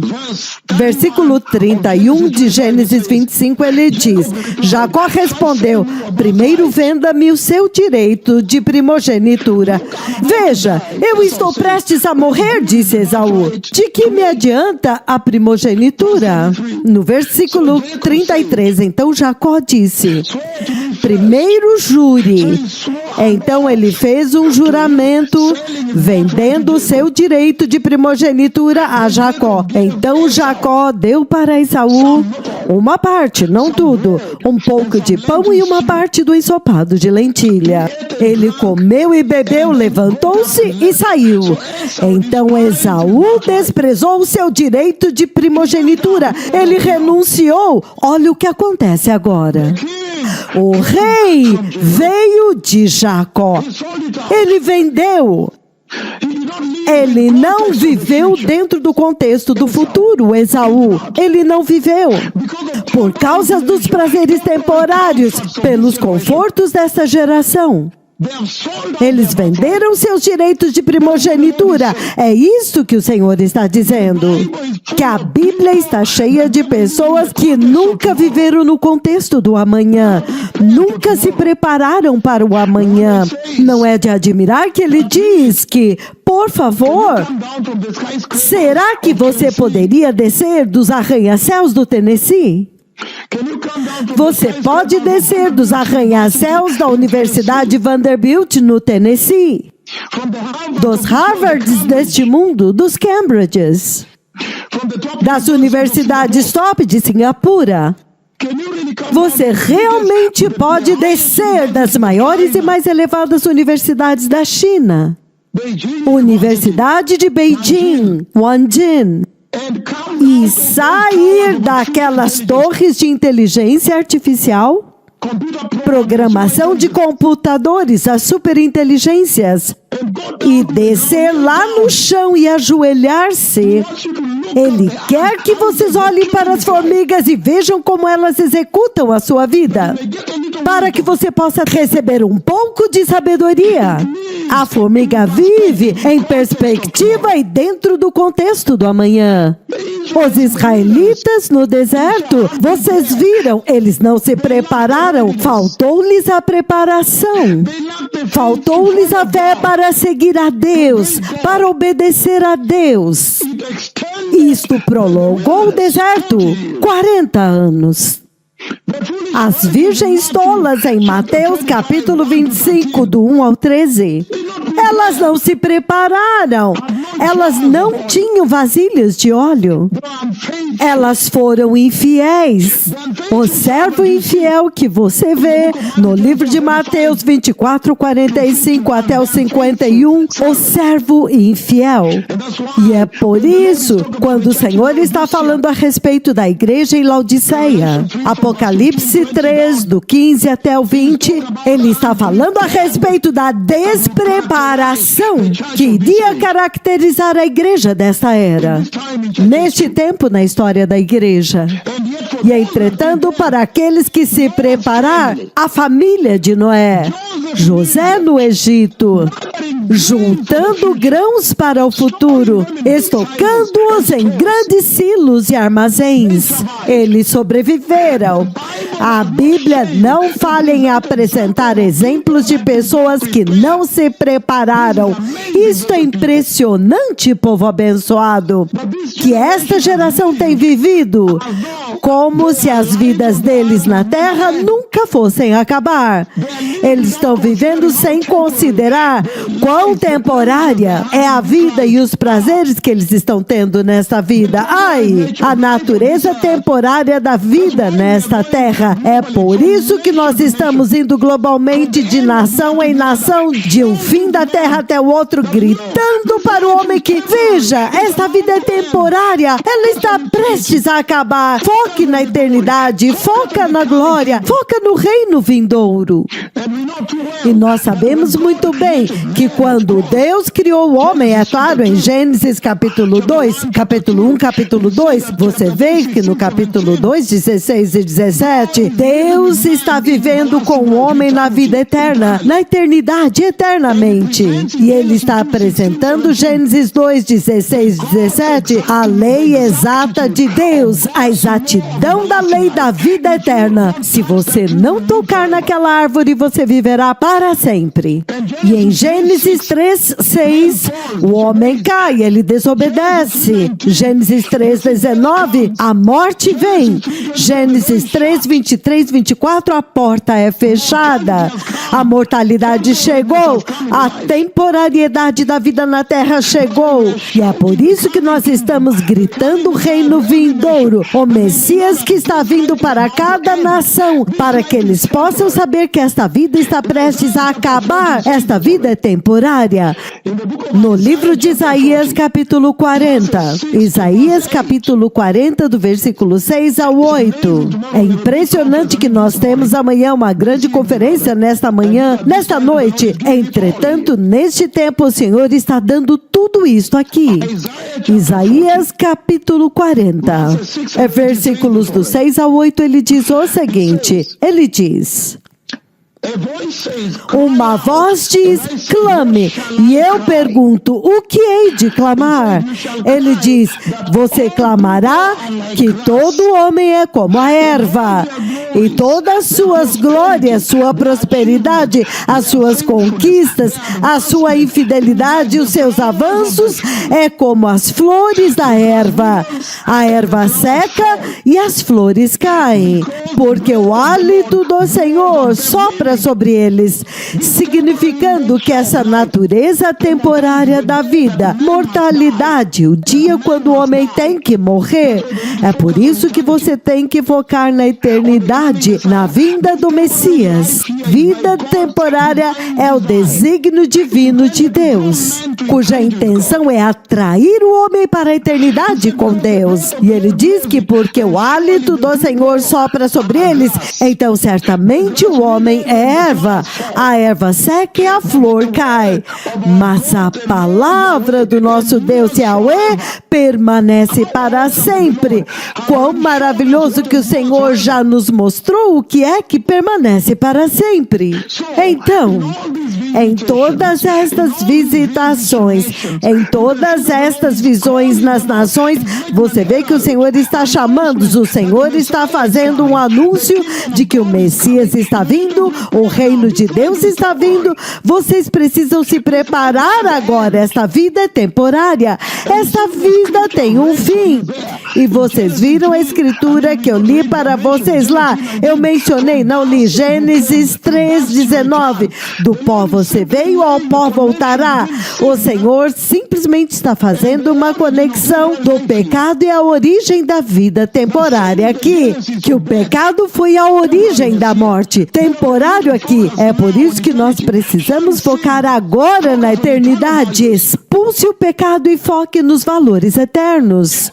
Versículo 31 de Gênesis 25, ele diz, Jacó respondeu, primeiro venda-me o seu direito de primogenitura. Veja, eu estou prestes a morrer, disse Esaú. De que me adianta a primogenitura? No versículo 33, então Jacó disse, primeiro jure Então ele fez um juramento, vendendo o seu direito de primogenitura a Jacó. Então Jacó deu para Esaú uma parte, não tudo, um pouco de pão e uma parte do ensopado de lentilha. Ele comeu e bebeu, levantou-se e saiu. Então Esaú desprezou o seu direito de primogenitura. Ele renunciou. Olha o que acontece agora. O rei veio de Jacó. Ele vendeu. Ele não viveu dentro do contexto do futuro, Esaú. Ele não viveu. Por causa dos prazeres temporários, pelos confortos desta geração. Eles venderam seus direitos de primogenitura. É isso que o Senhor está dizendo. Que a Bíblia está cheia de pessoas que nunca viveram no contexto do amanhã. Nunca se prepararam para o amanhã. Não é de admirar que ele diz que, por favor, será que você poderia descer dos arranha-céus do Tennessee? Você pode descer dos arranha-céus da Universidade Vanderbilt no Tennessee, dos Harvards deste mundo, dos Cambridges, das universidades top de Singapura. Você realmente pode descer das maiores e mais elevadas universidades da China, Universidade de Beijing, Wanjin, e sair daquelas torres de inteligência artificial, programação de computadores, as superinteligências, e descer lá no chão e ajoelhar-se. Ele quer que vocês olhem para as formigas e vejam como elas executam a sua vida, para que você possa receber um pouco de sabedoria. A formiga vive em perspectiva e dentro do contexto do amanhã. Os israelitas no deserto, vocês viram, eles não se prepararam, faltou-lhes a preparação, faltou-lhes a fé para seguir a Deus, para obedecer a Deus. Isto prolongou o deserto 40 anos. As virgens tolas em Mateus capítulo 25, do 1 ao 13. Elas não se prepararam. Elas não tinham vasilhas de óleo. Elas foram infiéis. O servo infiel que você vê no livro de Mateus 24, 45 até o 51, o servo infiel. E é por isso, quando o Senhor está falando a respeito da igreja em Laodiceia, Apocalipse 3, do 15 até o 20, ele está falando a respeito da despreparação que iria caracterizar a igreja desta era, neste tempo na história da igreja. E entretanto, para aqueles que se preparar, a família de Noé, José no Egito, juntando grãos para o futuro, estocando-os em grandes silos e armazéns. Eles sobreviveram. A Bíblia não falha em apresentar exemplos de pessoas que não se prepararam. Isto é impressionante, povo abençoado, que esta geração tem vivido como se as vidas deles na terra nunca fossem acabar. Eles estão vivendo sem considerar quão temporária é a vida e os prazeres que eles estão tendo nesta vida. Ai, a natureza temporária da vida nesta terra. É por isso que nós estamos indo globalmente de nação em nação, de um fim da terra até o outro, gritando para o homem que, veja, esta vida é temporária, ela está prestes a acabar. Foque na eternidade, foca na glória, foca no reino vindouro. E nós sabemos muito bem que quando Deus criou o homem, é claro, em Gênesis capítulo 2, capítulo 1, capítulo 2, você vê que no capítulo 2, 16 e 17, Deus está vivendo com o homem na vida eterna, na eternidade, eternamente. E ele está apresentando Gênesis 2, 16 e 17, a lei exata de Deus, a exatidão da lei da vida eterna. Se você não tocar naquela árvore, você viverá para sempre. E em Gênesis 3:6, o homem cai, ele desobedece. Gênesis 3:19, a morte vem. Gênesis 3:23, 24, a porta é fechada. A mortalidade chegou, a temporariedade da vida na terra chegou. E é por isso que nós estamos gritando o reino vindouro, o Messias que está vindo para cada nação, para que eles possam saber que esta vida está prestes a acabar. Esta vida é temporária. No livro de Isaías, capítulo 40. Isaías, capítulo 40, do versículo 6 ao 8. É impressionante que nós temos amanhã uma grande conferência nesta manhã, nesta noite. Entretanto, neste tempo, o Senhor está dando tudo isto aqui. Isaías, capítulo 40. Versículos do 6 ao 8, ele diz o seguinte. Ele diz... Uma voz diz, clame, e eu pergunto, o que hei de clamar? Ele diz, você clamará que todo homem é como a erva, e todas as suas glórias, sua prosperidade, as suas conquistas, a sua infidelidade, os seus avanços, é como as flores da erva. A erva seca e as flores caem, porque o hálito do Senhor sopra sobre eles, significando que essa natureza temporária da vida, mortalidade, o dia quando o homem tem que morrer, é por isso que você tem que focar na eternidade, na vinda do Messias. Vida temporária é o desígnio divino de Deus, cuja intenção é atrair o homem para a eternidade com Deus. E ele diz que porque o hálito do Senhor sopra sobre eles, então certamente o homem é erva, a erva seca e a flor cai, mas a palavra do nosso Deus Yahweh permanece para sempre. Quão maravilhoso que o Senhor já nos mostrou o que é que permanece para sempre. Então, em todas estas visitações, em todas estas visões nas nações, você vê que o Senhor está chamando, o Senhor está fazendo um anúncio de que o Messias está vindo, o reino de Deus está vindo. Vocês precisam se preparar agora. Esta vida é temporária. Esta vida tem um fim. E vocês viram a escritura que eu li para vocês lá. Eu mencionei, não li, Gênesis 3:19. Do pó você veio, ao pó voltará. O Senhor simplesmente está fazendo uma conexão do pecado e a origem da vida temporária aqui. Que o pecado foi a origem da morte. Temporário aqui. É por isso que nós precisamos focar agora na eternidade. Expulse o pecado e foque nos valores eternos.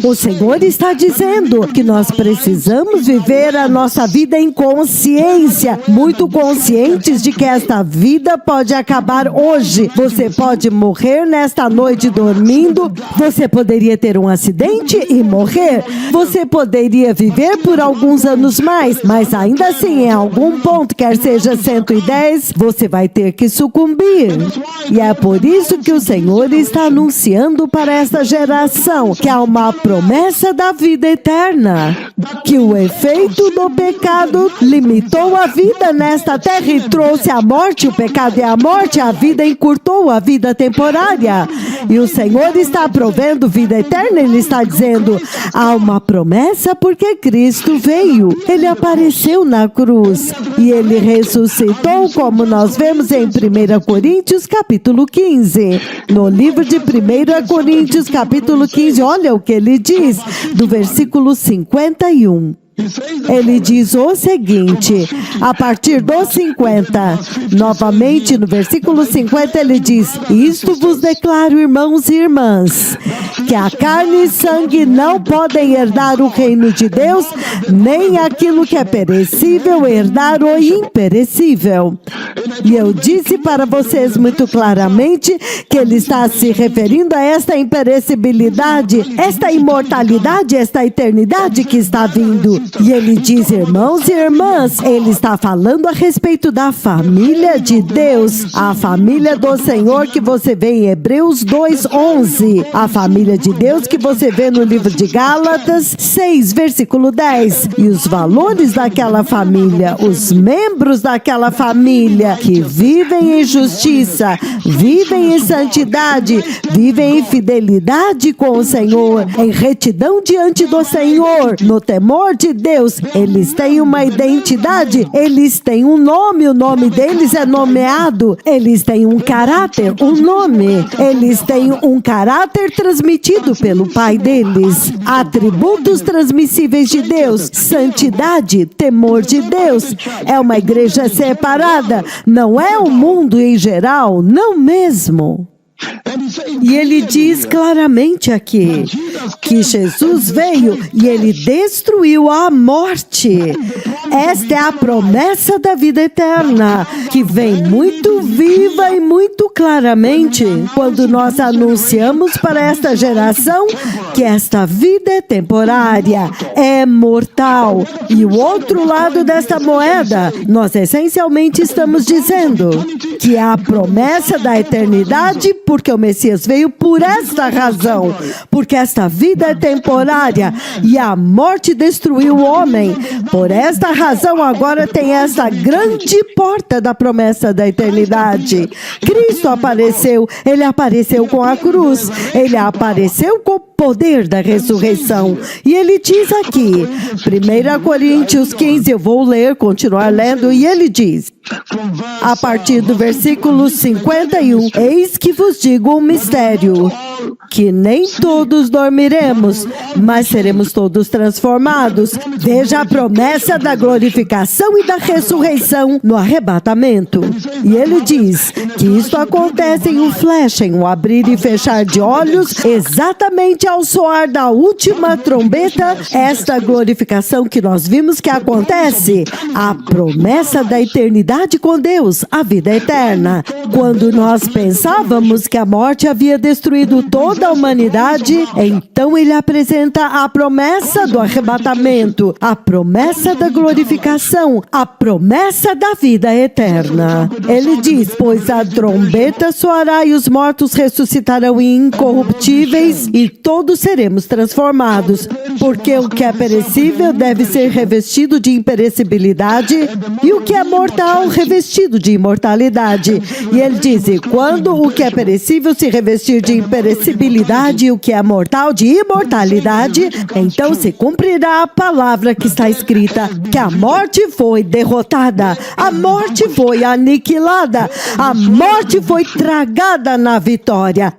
O Senhor está dizendo que nós precisamos viver a nossa vida em consciência, muito conscientes de que esta vida pode acabar hoje. Você pode morrer nesta noite dormindo, você poderia ter um acidente e morrer, você poderia viver por alguns anos mais, mas ainda assim em algum ponto, quer seja 110, você vai ter que sucumbir. E é por isso que o Senhor está anunciando para esta geração que há uma promessa da vida eterna, que o efeito do pecado limitou a vida nesta terra e trouxe a morte, o pecado e a morte, a vida encurtou a vida temporária. E o Senhor está provendo vida eterna, Ele está dizendo, há uma promessa porque Cristo veio, Ele apareceu na cruz e Ele ressuscitou, como nós vemos em 1 Coríntios capítulo 15. No livro de 1 Coríntios capítulo 15, olha o que ele diz, do versículo 51. Ele diz o seguinte, a partir do 50, novamente no versículo 50 ele diz, isto vos declaro, irmãos e irmãs, que a carne e sangue não podem herdar o reino de Deus, nem aquilo que é perecível herdar o imperecível. E eu disse para vocês muito claramente que ele está se referindo a esta imperecibilidade, esta imortalidade, esta eternidade que está vindo. E ele diz, irmãos e irmãs, ele está falando a respeito da família de Deus, a família do Senhor que você vê em Hebreus 2:11, a família de Deus que você vê no livro de Gálatas 6, versículo 10, e os valores daquela família, os membros daquela família que vivem em justiça, vivem em santidade, vivem em fidelidade com o Senhor, em retidão diante do Senhor, no temor de Deus. Eles têm uma identidade, eles têm um nome, o nome deles é nomeado, eles têm um caráter, um nome, eles têm um caráter transmitido pelo Pai deles, atributos transmissíveis de Deus, santidade, temor de Deus. É uma igreja separada, não é o mundo em geral, não mesmo. E ele diz claramente aqui que Jesus veio e ele destruiu a morte. Esta é a promessa da vida eterna, que vem muito viva e muito claramente quando nós anunciamos para esta geração que esta vida é temporária, é mortal. E o outro lado desta moeda, nós essencialmente estamos dizendo que é a promessa da eternidade, porque o Messias veio por esta razão, porque esta vida é temporária e a morte destruiu o homem. Por esta razão agora tem essa grande porta da promessa da eternidade. Cristo apareceu, ele apareceu com a cruz, ele apareceu com o poder da ressurreição. E ele diz aqui, 1 Coríntios 15, eu vou ler, continuar lendo, e ele diz, a partir do versículo 51, eis que vos digo um mistério, que nem todos dormiremos, mas seremos todos transformados. Veja a promessa da glorificação e da ressurreição no arrebatamento. E ele diz que isto acontece em um flash, em um abrir e fechar de olhos, exatamente ao soar da última trombeta, esta glorificação que nós vimos que acontece, a promessa da eternidade com Deus, a vida eterna. Quando nós pensávamos que a morte havia destruído toda a humanidade, então ele apresenta a promessa do arrebatamento, a promessa da glorificação, a promessa da vida eterna. Ele diz, pois a trombeta soará e os mortos ressuscitarão incorruptíveis e todos seremos transformados, porque o que é perecível deve ser revestido de imperecibilidade e o que é mortal revestido de imortalidade. E ele diz, e quando o que é perecível se revestir de imperecibilidade e o que é mortal de imortalidade, então se cumprirá a palavra que está escrita, que a morte foi derrotada, a morte foi aniquilada, a morte foi tragada na vitória.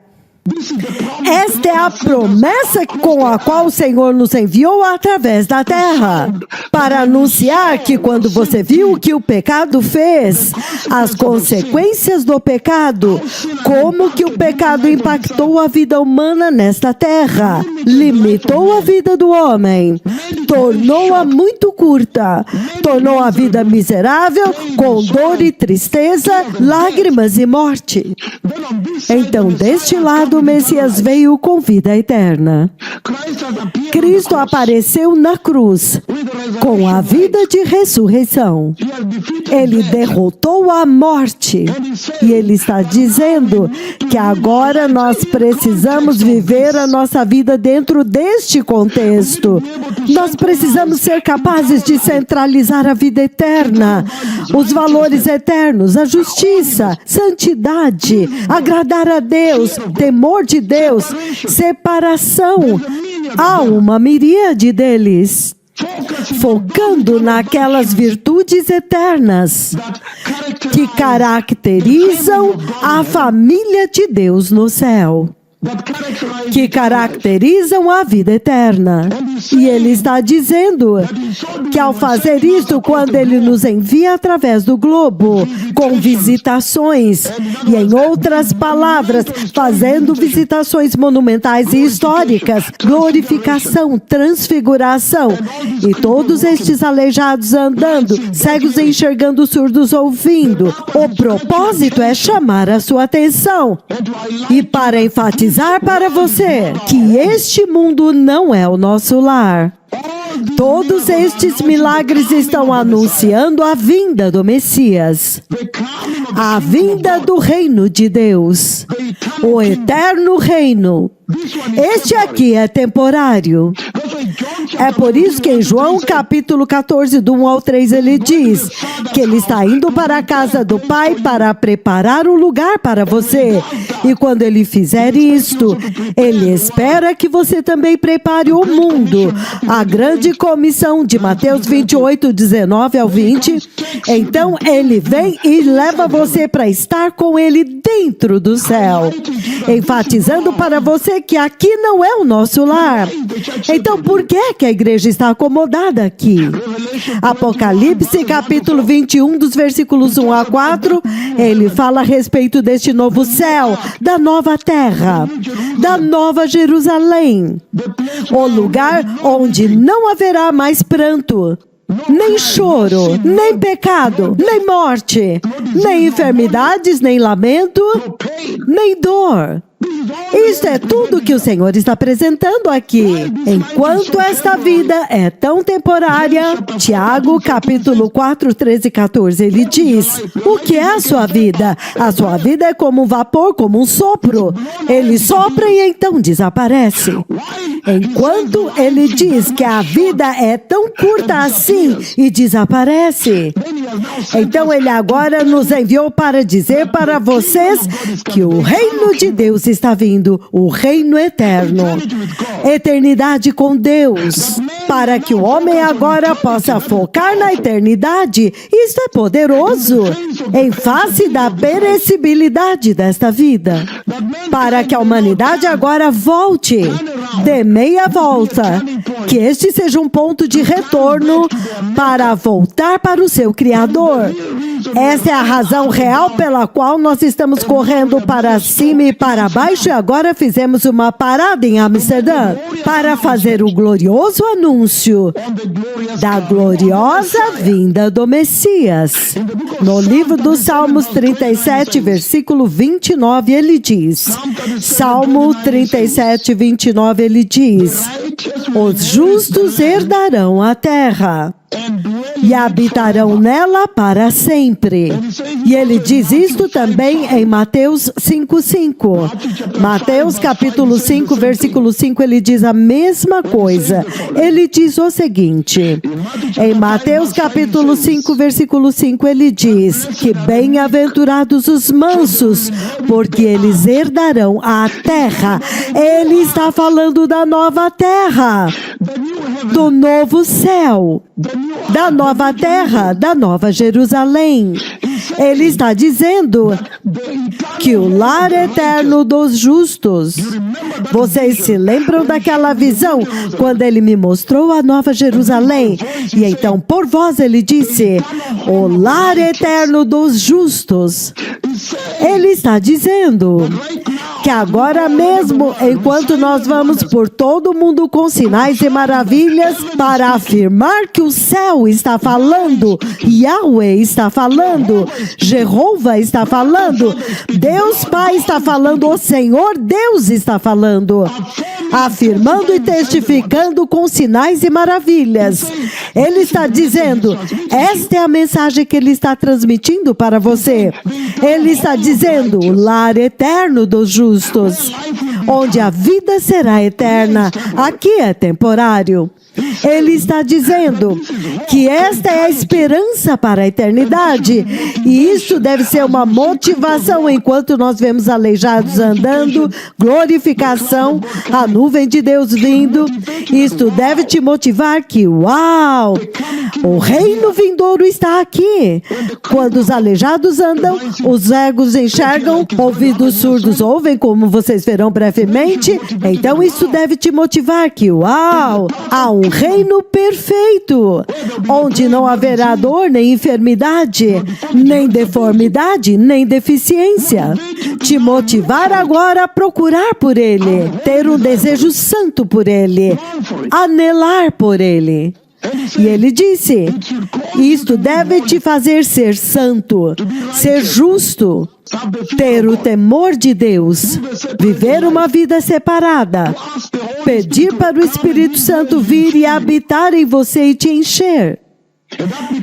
Esta é a promessa com a qual o Senhor nos enviou através da terra, para anunciar que quando você viu o que o pecado fez, as consequências do pecado, como que o pecado impactou a vida humana nesta terra, limitou a vida do homem, tornou-a muito curta, tornou a vida miserável, com dor e tristeza, lágrimas e morte. Então, deste lado, o Messias veio com vida eterna. Cristo apareceu na cruz com a vida de ressurreição. Ele derrotou a morte. E ele está dizendo que agora nós precisamos viver a nossa vida dentro deste contexto. Nós precisamos ser capazes de centralizar a vida eterna, os valores eternos, a justiça, santidade, agradar a Deus, temor de Deus, separação. Há uma miríade deles, focando naquelas virtudes eternas que caracterizam a família de Deus no céu, que caracterizam a vida eterna. E ele está dizendo que ao fazer isto, quando ele nos envia através do globo, com visitações, e em outras palavras, fazendo visitações monumentais e históricas, glorificação, transfiguração, e todos estes aleijados andando, cegos enxergando, surdos ouvindo, o propósito é chamar a sua atenção, e para enfatizar para você que este mundo não é o nosso lar. Todos estes milagres estão anunciando a vinda do Messias, a vinda do reino de Deus, o eterno reino. Este aqui é temporário. É por isso que em João capítulo 14, do 1 ao 3, ele diz que ele está indo para a casa do Pai para preparar um lugar para você. E quando ele fizer isto, ele espera que você também prepare o mundo. A grande comissão de Mateus 28, 19 ao 20. Então ele vem e leva você para estar com ele dentro do céu, enfatizando para você que aqui não é o nosso lar. Então por que a igreja está acomodada aqui? Apocalipse capítulo 21, dos versículos 1 a 4, ele fala a respeito deste novo céu, da nova terra, da nova Jerusalém, o lugar onde não haverá mais pranto, nem choro, nem pecado, nem morte, nem enfermidades, nem lamento, nem dor. Isto é tudo que o Senhor está apresentando aqui. Enquanto esta vida é tão temporária, Tiago, capítulo 4, 13 e 14, ele diz: o que é a sua vida? A sua vida é como um vapor, como um sopro. Ele sopra e então desaparece. Enquanto ele diz que a vida é tão curta assim e desaparece, então ele agora nos enviou para dizer para vocês que o reino de Deus está vindo, o reino eterno, eternidade com Deus, para que o homem agora possa focar na eternidade. Isto é poderoso, em face da perecibilidade desta vida, para que a humanidade agora volte, dê meia volta, que este seja um ponto de retorno para voltar para o seu Criador. Essa é a razão real pela qual nós estamos correndo para cima e para baixo, e agora fizemos uma parada em Amsterdã para fazer o glorioso anúncio da gloriosa vinda do Messias. No livro dos Salmos 37, versículo 29, ele diz, Salmo 37, 29, ele diz: os justos herdarão a terra e habitarão nela para sempre. E ele diz isto também em Mateus 5:5. Mateus capítulo 5, versículo 5, ele diz a mesma coisa. Ele diz o seguinte, em Mateus capítulo 5, versículo 5, ele diz que bem-aventurados os mansos, porque eles herdarão a terra. Ele está falando da nova terra, do novo céu, da nova terra, da nova Jerusalém. Ele está dizendo que o lar eterno dos justos. Vocês se lembram daquela visão quando ele me mostrou a nova Jerusalém? E então por vós ele disse, o lar eterno dos justos. Ele está dizendo que agora mesmo, enquanto nós vamos por todo o mundo com sinais e maravilhas para afirmar que o céu está falando, Yahweh está falando, Jeová está falando, Deus Pai está falando, o Senhor Deus está falando, afirmando e testificando com sinais e maravilhas. Ele está dizendo, esta é a mensagem que ele está transmitindo para você. Ele está dizendo, o lar eterno dos justos, onde a vida será eterna, aqui é temporário. Ele está dizendo que esta é a esperança para a eternidade, e isso deve ser uma motivação enquanto nós vemos aleijados andando, glorificação, a nuvem de Deus vindo. Isto deve te motivar que, uau, o reino vindouro está aqui. Quando os aleijados andam, os cegos enxergam, ouvidos surdos ouvem, como vocês verão brevemente. Então isso deve te motivar que, uau, há um reino perfeito, onde não haverá dor, nem enfermidade, nem deformidade, nem deficiência. Te motivar agora a procurar por ele, ter um desejo santo por ele, anelar por ele. E ele disse, isto deve te fazer ser santo, ser justo, ter o temor de Deus, viver uma vida separada, pedir para o Espírito Santo vir e habitar em você e te encher.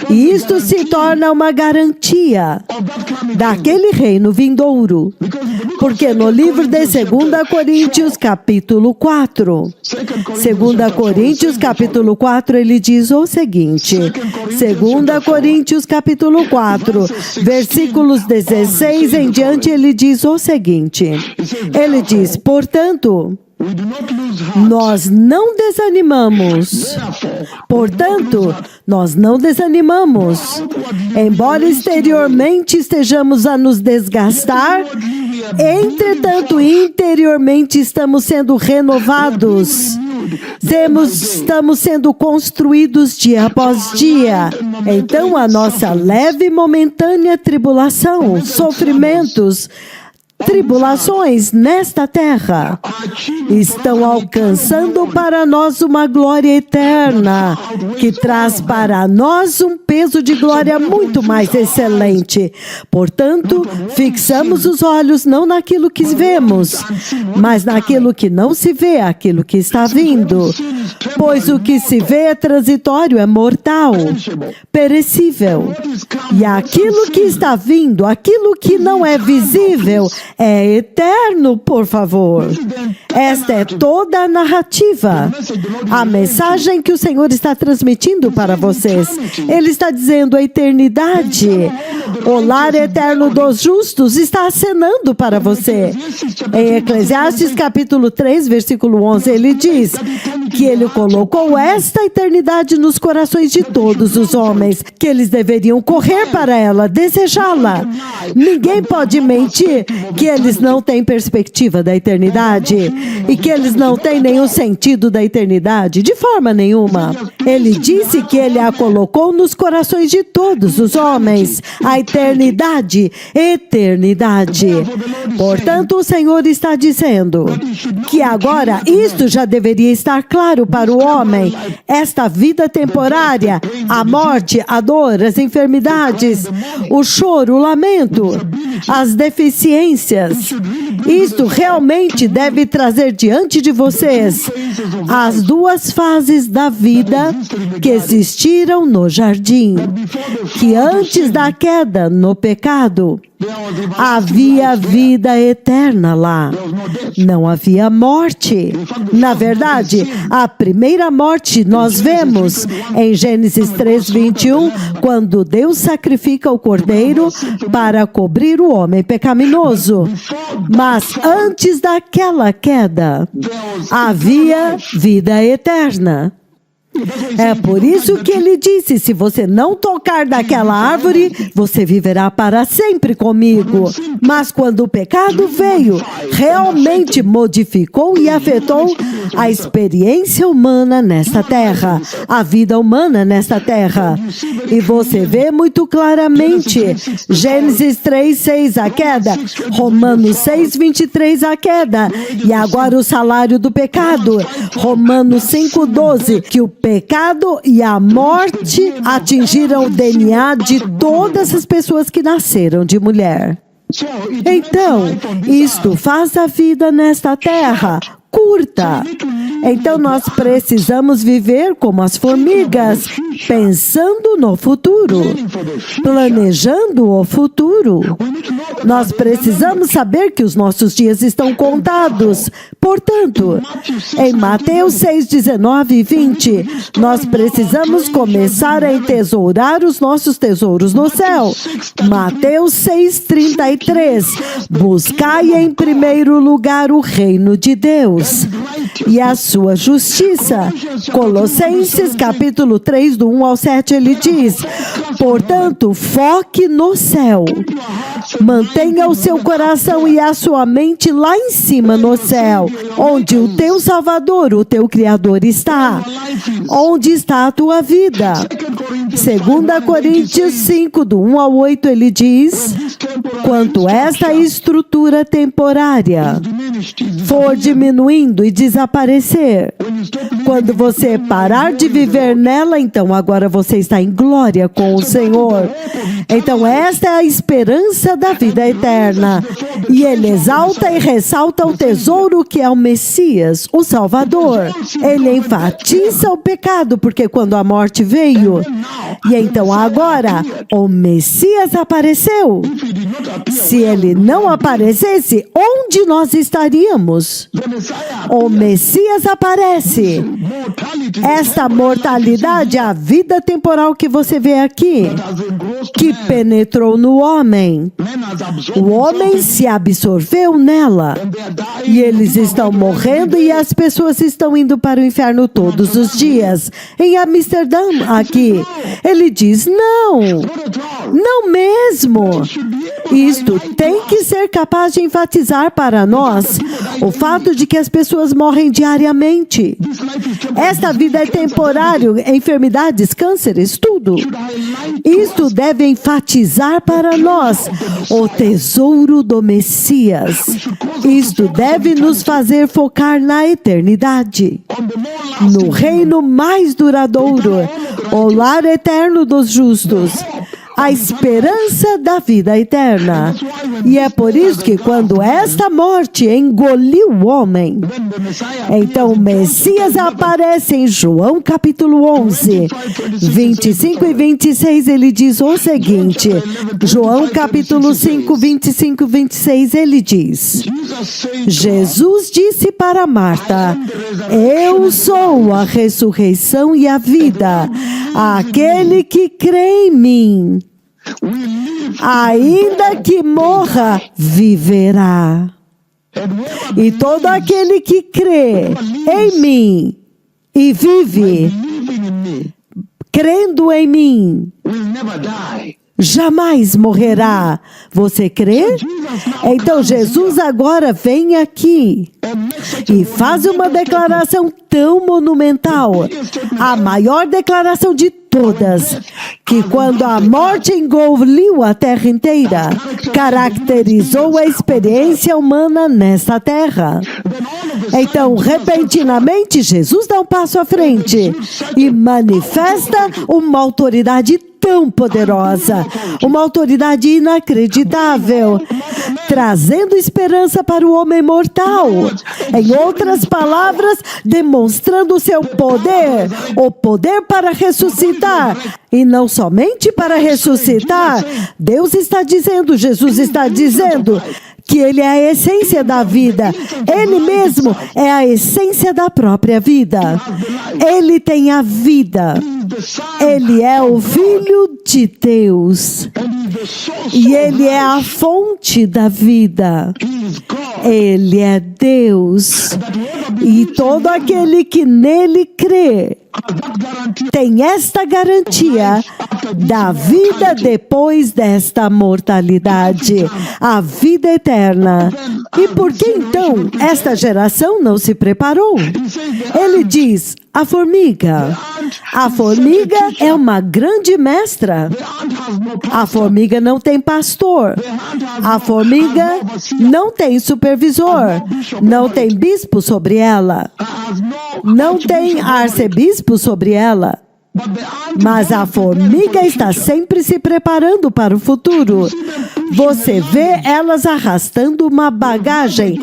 E isto se torna uma garantia daquele reino vindouro. Porque no livro de 2 Coríntios, capítulo 4, 2 Coríntios, capítulo 4, ele diz o seguinte, 2 Coríntios, capítulo 4, versículos 16 em diante, ele diz o seguinte, ele diz, portanto, nós não desanimamos. Portanto, nós não desanimamos. Embora exteriormente estejamos a nos desgastar, entretanto, interiormente estamos sendo renovados. Estamos sendo construídos dia após dia. Então, a nossa leve e momentânea tribulação, sofrimentos, tribulações nesta terra estão alcançando para nós uma glória eterna, que traz para nós um peso de glória muito mais excelente. Portanto, fixamos os olhos não naquilo que vemos, mas naquilo que não se vê, aquilo que está vindo. Pois o que se vê é transitório, é mortal, perecível. E aquilo que está vindo, aquilo que não é visível, é eterno, por favor. Esta é toda a narrativa, a mensagem que o Senhor está transmitindo para vocês. Ele está dizendo a eternidade, o lar eterno dos justos está acenando para você. Em Eclesiastes capítulo 3, versículo 11, ele diz que ele colocou esta eternidade nos corações de todos os homens, que eles deveriam correr para ela, desejá-la. Ninguém pode mentir que eles não têm perspectiva da eternidade e que eles não têm nenhum sentido da eternidade, de forma nenhuma. Ele disse que ele a colocou nos corações de todos os homens, a eternidade, eternidade. Portanto, o Senhor está dizendo que agora isto já deveria estar claro para o homem. Esta vida temporária, a morte, a dor, as enfermidades, o choro, o lamento, as deficiências, isto realmente deve trazer diante de vocês as duas fases da vida que existiram no jardim, que antes da queda no pecado havia vida eterna lá, não havia morte. Na verdade, a primeira morte nós vemos em Gênesis 3:21, quando Deus sacrifica o cordeiro para cobrir o homem pecaminoso. Mas antes daquela queda, havia vida eterna. É por isso que ele disse, se você não tocar daquela árvore, você viverá para sempre comigo. Mas quando o pecado veio, realmente modificou e afetou a experiência humana nesta terra, a vida humana nesta terra. E você vê muito claramente, Gênesis 3:6, a queda, Romanos 6:23, a queda, e agora o salário do pecado, Romanos 5:12, que o pecado e a morte atingiram o DNA de todas as pessoas que nasceram de mulher. Então, isto faz a vida nesta terra curta. Então nós precisamos viver como as formigas, pensando no futuro, planejando o futuro. Nós precisamos saber que os nossos dias estão contados. Portanto, em Mateus 6:19 e 20, nós precisamos começar a entesourar os nossos tesouros no céu. Mateus 6:33, buscai em primeiro lugar o reino de Deus e a sua justiça. Colossenses capítulo 3, do 1 ao 7, ele diz, portanto, foque no céu. Mantenha o seu coração e a sua mente lá em cima no céu, onde o teu Salvador, o teu Criador está. Onde está a tua vida? 2 Coríntios 5, do 1 ao 8, ele diz, quanto esta estrutura temporária for diminuindo e desaparecer, quando você parar de viver nela, então agora você está em glória com o Senhor. Então esta é a esperança da vida eterna. E ele exalta e ressalta o tesouro que é o Messias, o Salvador. Ele enfatiza o pecado, porque quando a morte veio, e então agora o Messias apareceu. Se ele não aparecesse, onde nós estaríamos? O Messias aparece. Esta mortalidade, a vida temporal que você vê aqui, que penetrou no homem, o homem se absorveu nela, e eles estão morrendo e as pessoas estão indo para o inferno todos os dias. Em Amsterdã, aqui, ele diz, não mesmo. Isto tem que ser capaz de enfatizar para nós o fato de que as pessoas morrem diariamente. Esta vida é temporária, enfermidades, cânceres, tudo. Isto deve enfatizar para nós o tesouro do Messias. Isto deve nos fazer focar na eternidade, no reino mais duradouro, o lar eterno dos justos, a esperança da vida eterna. E é por isso que quando esta morte engoliu o homem, então o Messias aparece em João capítulo 11, 25 e 26, ele diz o seguinte, João capítulo 5, 25 e 26, ele diz, Jesus disse para Marta, eu sou a ressurreição e a vida, aquele que crê em mim, ainda que morra, viverá. E todo aquele que crê em mim e vive, crendo em mim, jamais morrerá. Você crê? Então Jesus agora vem aqui e faz uma declaração tão monumental, a maior declaração de todas, que quando a morte engoliu a terra inteira, caracterizou a experiência humana nesta terra. Então, repentinamente, Jesus dá um passo à frente e manifesta uma autoridade tão poderosa, uma autoridade inacreditável, trazendo esperança para o homem mortal. Em outras palavras, demonstrando o seu poder, o poder para ressuscitar. E não somente para ressuscitar, Deus está dizendo, Jesus está dizendo, que Ele é a essência da vida. Ele mesmo é a essência da própria vida. Ele tem a vida. Ele é o Filho de Deus. E Ele é a fonte da vida. Ele é Deus. E todo aquele que nele crê tem esta garantia da vida depois desta mortalidade, a vida eterna. E por que então esta geração não se preparou? Ele diz, a formiga é uma grande mestra. A formiga não tem pastor. A formiga não tem supervisor. Não tem bispo sobre ela. Não tem arcebispo sobre ela. Mas a formiga está sempre se preparando para o futuro. Você vê elas arrastando uma bagagem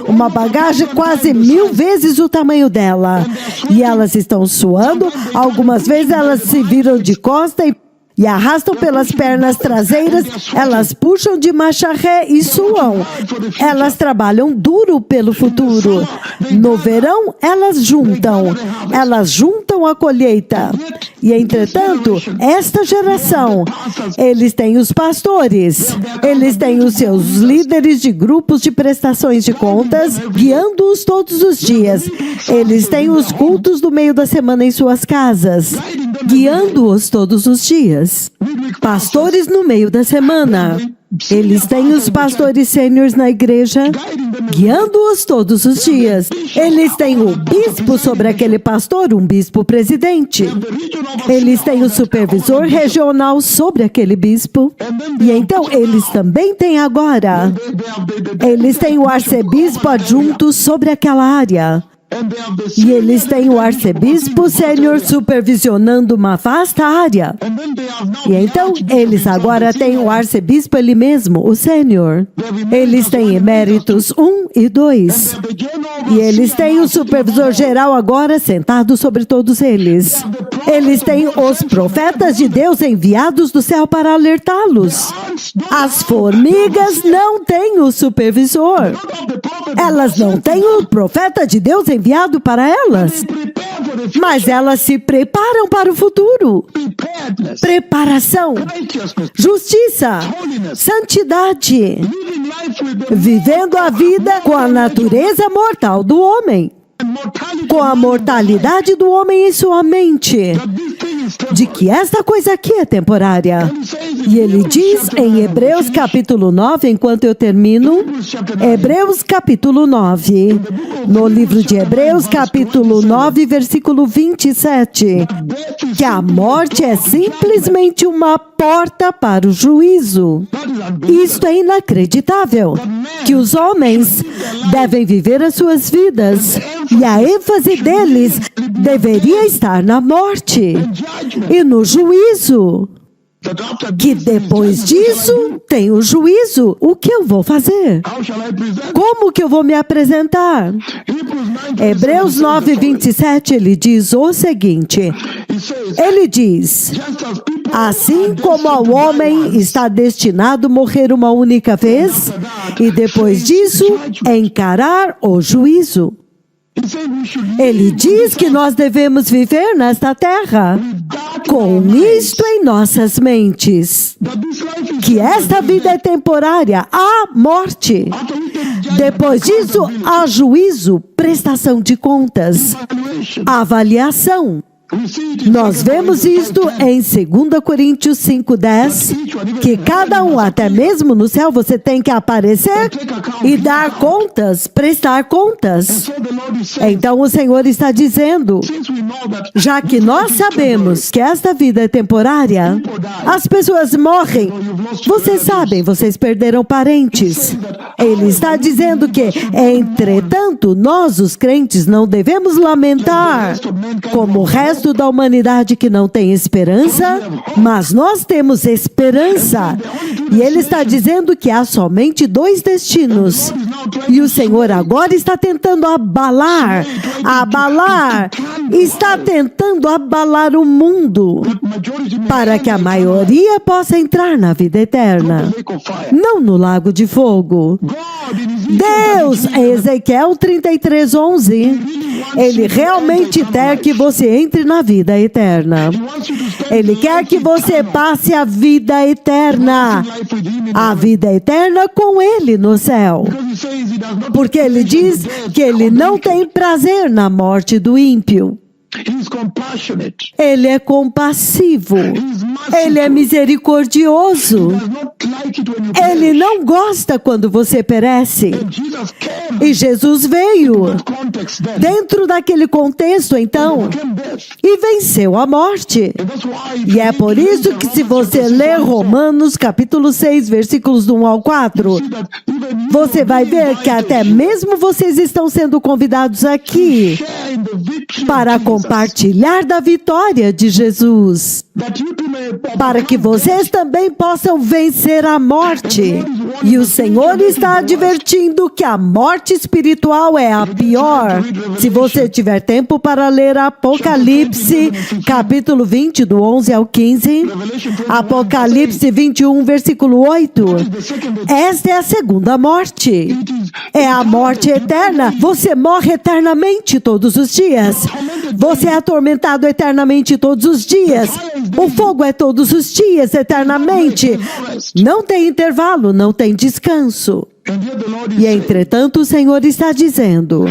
quase 1000 vezes o tamanho dela. E elas estão suando, algumas vezes elas se viram de costa e arrastam pelas pernas traseiras, elas puxam de marcha ré e suam. Elas trabalham duro pelo futuro. No verão, elas juntam a colheita. E, entretanto, esta geração, eles têm os pastores, eles têm os seus líderes de grupos de prestações de contas, guiando-os todos os dias. Eles têm os cultos do meio da semana em suas casas, guiando-os todos os dias. Pastores no meio da semana. Eles têm os pastores sêniores na igreja, guiando-os todos os dias. Eles têm o bispo sobre aquele pastor, um bispo presidente. Eles têm o supervisor regional sobre aquele bispo. E então eles também têm agora, eles têm o arcebispo adjunto sobre aquela área. E eles têm o arcebispo sênior supervisionando uma vasta área. E então, eles agora têm o arcebispo ele mesmo, o sênior. Eles têm eméritos 1 e 2. E eles têm o supervisor geral agora sentado sobre todos eles. Eles têm os profetas de Deus enviados do céu para alertá-los. As formigas não têm o supervisor. Elas não têm o profeta de Deus enviado para elas. Mas elas se preparam para o futuro. Preparação, justiça, santidade, vivendo a vida com a natureza mortal do homem, com a mortalidade do homem em sua mente, de que esta coisa aqui é temporária. E ele diz em Hebreus capítulo 9, enquanto eu termino, Hebreus capítulo 9, no livro de Hebreus capítulo 9, versículo 27, que a morte é simplesmente uma porta para o juízo. Isto é inacreditável, que os homens devem viver as suas vidas, e a ênfase deles deveria estar na morte e no juízo. Que depois disso tem o juízo. O que eu vou fazer? Como que eu vou me apresentar? Hebreus 9, 27, ele diz o seguinte. Ele diz: assim como ao homem está destinado morrer uma única vez, e depois disso encarar o juízo. Ele diz que nós devemos viver nesta terra com isto em nossas mentes, que esta vida é temporária, há morte. Depois disso, há juízo, prestação de contas, avaliação. Nós vemos isto em 2 Coríntios 5:10, que cada um, até mesmo no céu, você tem que aparecer e dar contas, prestar contas. Então o Senhor está dizendo, já que nós sabemos que esta vida é temporária, as pessoas morrem. Vocês sabem, vocês perderam parentes. Ele está dizendo que, entretanto, nós, os crentes, não devemos lamentar como o resto da humanidade que não tem esperança, mas nós temos esperança. E ele está dizendo que há somente 2 destinos. E o Senhor agora está tentando abalar, está tentando abalar o mundo, para que a maioria possa entrar na vida eterna, não no lago de fogo. Deus, em Ezequiel 33:11, Ele realmente quer que você entre na vida eterna. Ele quer que você passe a vida eterna com Ele no céu. Porque Ele diz que Ele não tem prazer na morte do ímpio. Ele é compassivo. Ele é misericordioso. Ele não gosta quando você perece. E Jesus veio dentro daquele contexto, então, e venceu a morte. E é por isso que, se você ler Romanos capítulo 6, versículos do 1 ao 4, você vai ver que até mesmo vocês estão sendo convidados aqui para compartilhar da vitória de Jesus, para que vocês também possam vencer a morte. E o Senhor está advertindo que a morte espiritual é a pior. Se você tiver tempo para ler Apocalipse, capítulo 20, do 11 ao 15, Apocalipse 21, versículo 8, esta é a segunda morte. É a morte eterna. Você morre eternamente todos os dias. Você é atormentado eternamente todos os dias. O fogo é todos os dias, eternamente. Não tem intervalo, não tem descanso. E entretanto o Senhor está dizendo,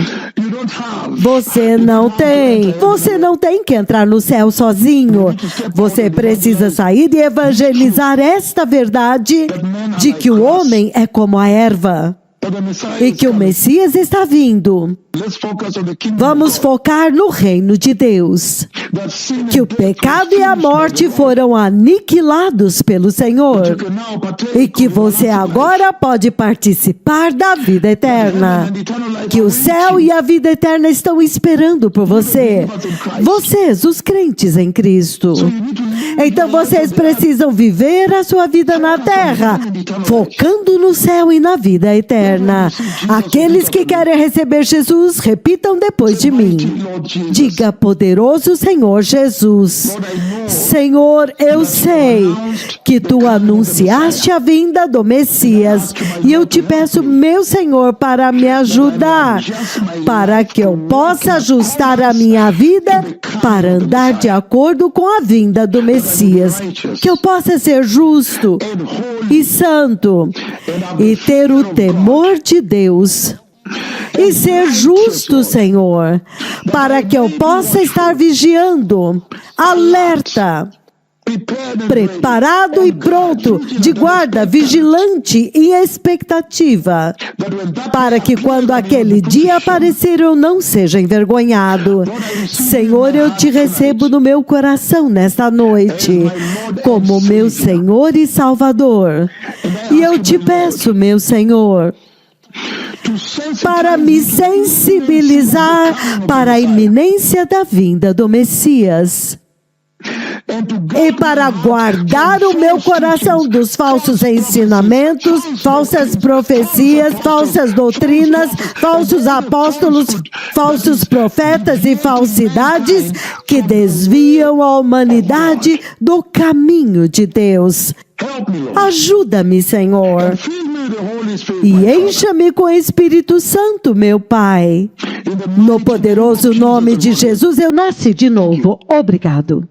você não tem que entrar no céu sozinho. Você precisa sair e evangelizar esta verdade de que o homem é como a erva. that the Messiah e is que o coming. Messias está vindo. Let's focus on the kingdom Vamos of God. focar no reino de Deus. That sin Que o and death pecado was e a finished by morte the Lord. foram aniquilados pelo You Senhor. can now partake E que of você everlasting agora pode participar da vida eterna. life. And eternal life Que o awaits céu you. e a vida eterna estão esperando por você. Vocês, os crentes em Cristo. So you need to live Então vocês precisam viver a sua vida na terra, focando no céu e na vida eterna. Aqueles que querem receber Jesus, repitam depois de mim. Lord Jesus. Diga, poderoso Senhor Jesus. Senhor, eu sei que tu anunciaste a vinda do Messias e eu te peço, meu Senhor, para me ajudar, para que eu possa ajustar a minha vida para andar de acordo com a vinda do Messias, que eu possa ser justo e santo e ter o temor de Deus. E ser justo, Senhor, para que eu possa estar vigiando, alerta, preparado e pronto, de guarda, vigilante e expectativa, para que quando aquele dia aparecer eu não seja envergonhado. Senhor, eu te recebo no meu coração nesta noite, como meu Senhor e Salvador. E eu te peço, meu Senhor, para me sensibilizar para a iminência da vinda do Messias. E para guardar o meu coração dos falsos ensinamentos, falsas profecias, falsas doutrinas, falsos apóstolos, falsos profetas e falsidades que desviam a humanidade do caminho de Deus. Ajuda-me, Senhor, e encha-me com o Espírito Santo, meu Pai. No poderoso nome de Jesus, eu nasci de novo. Obrigado.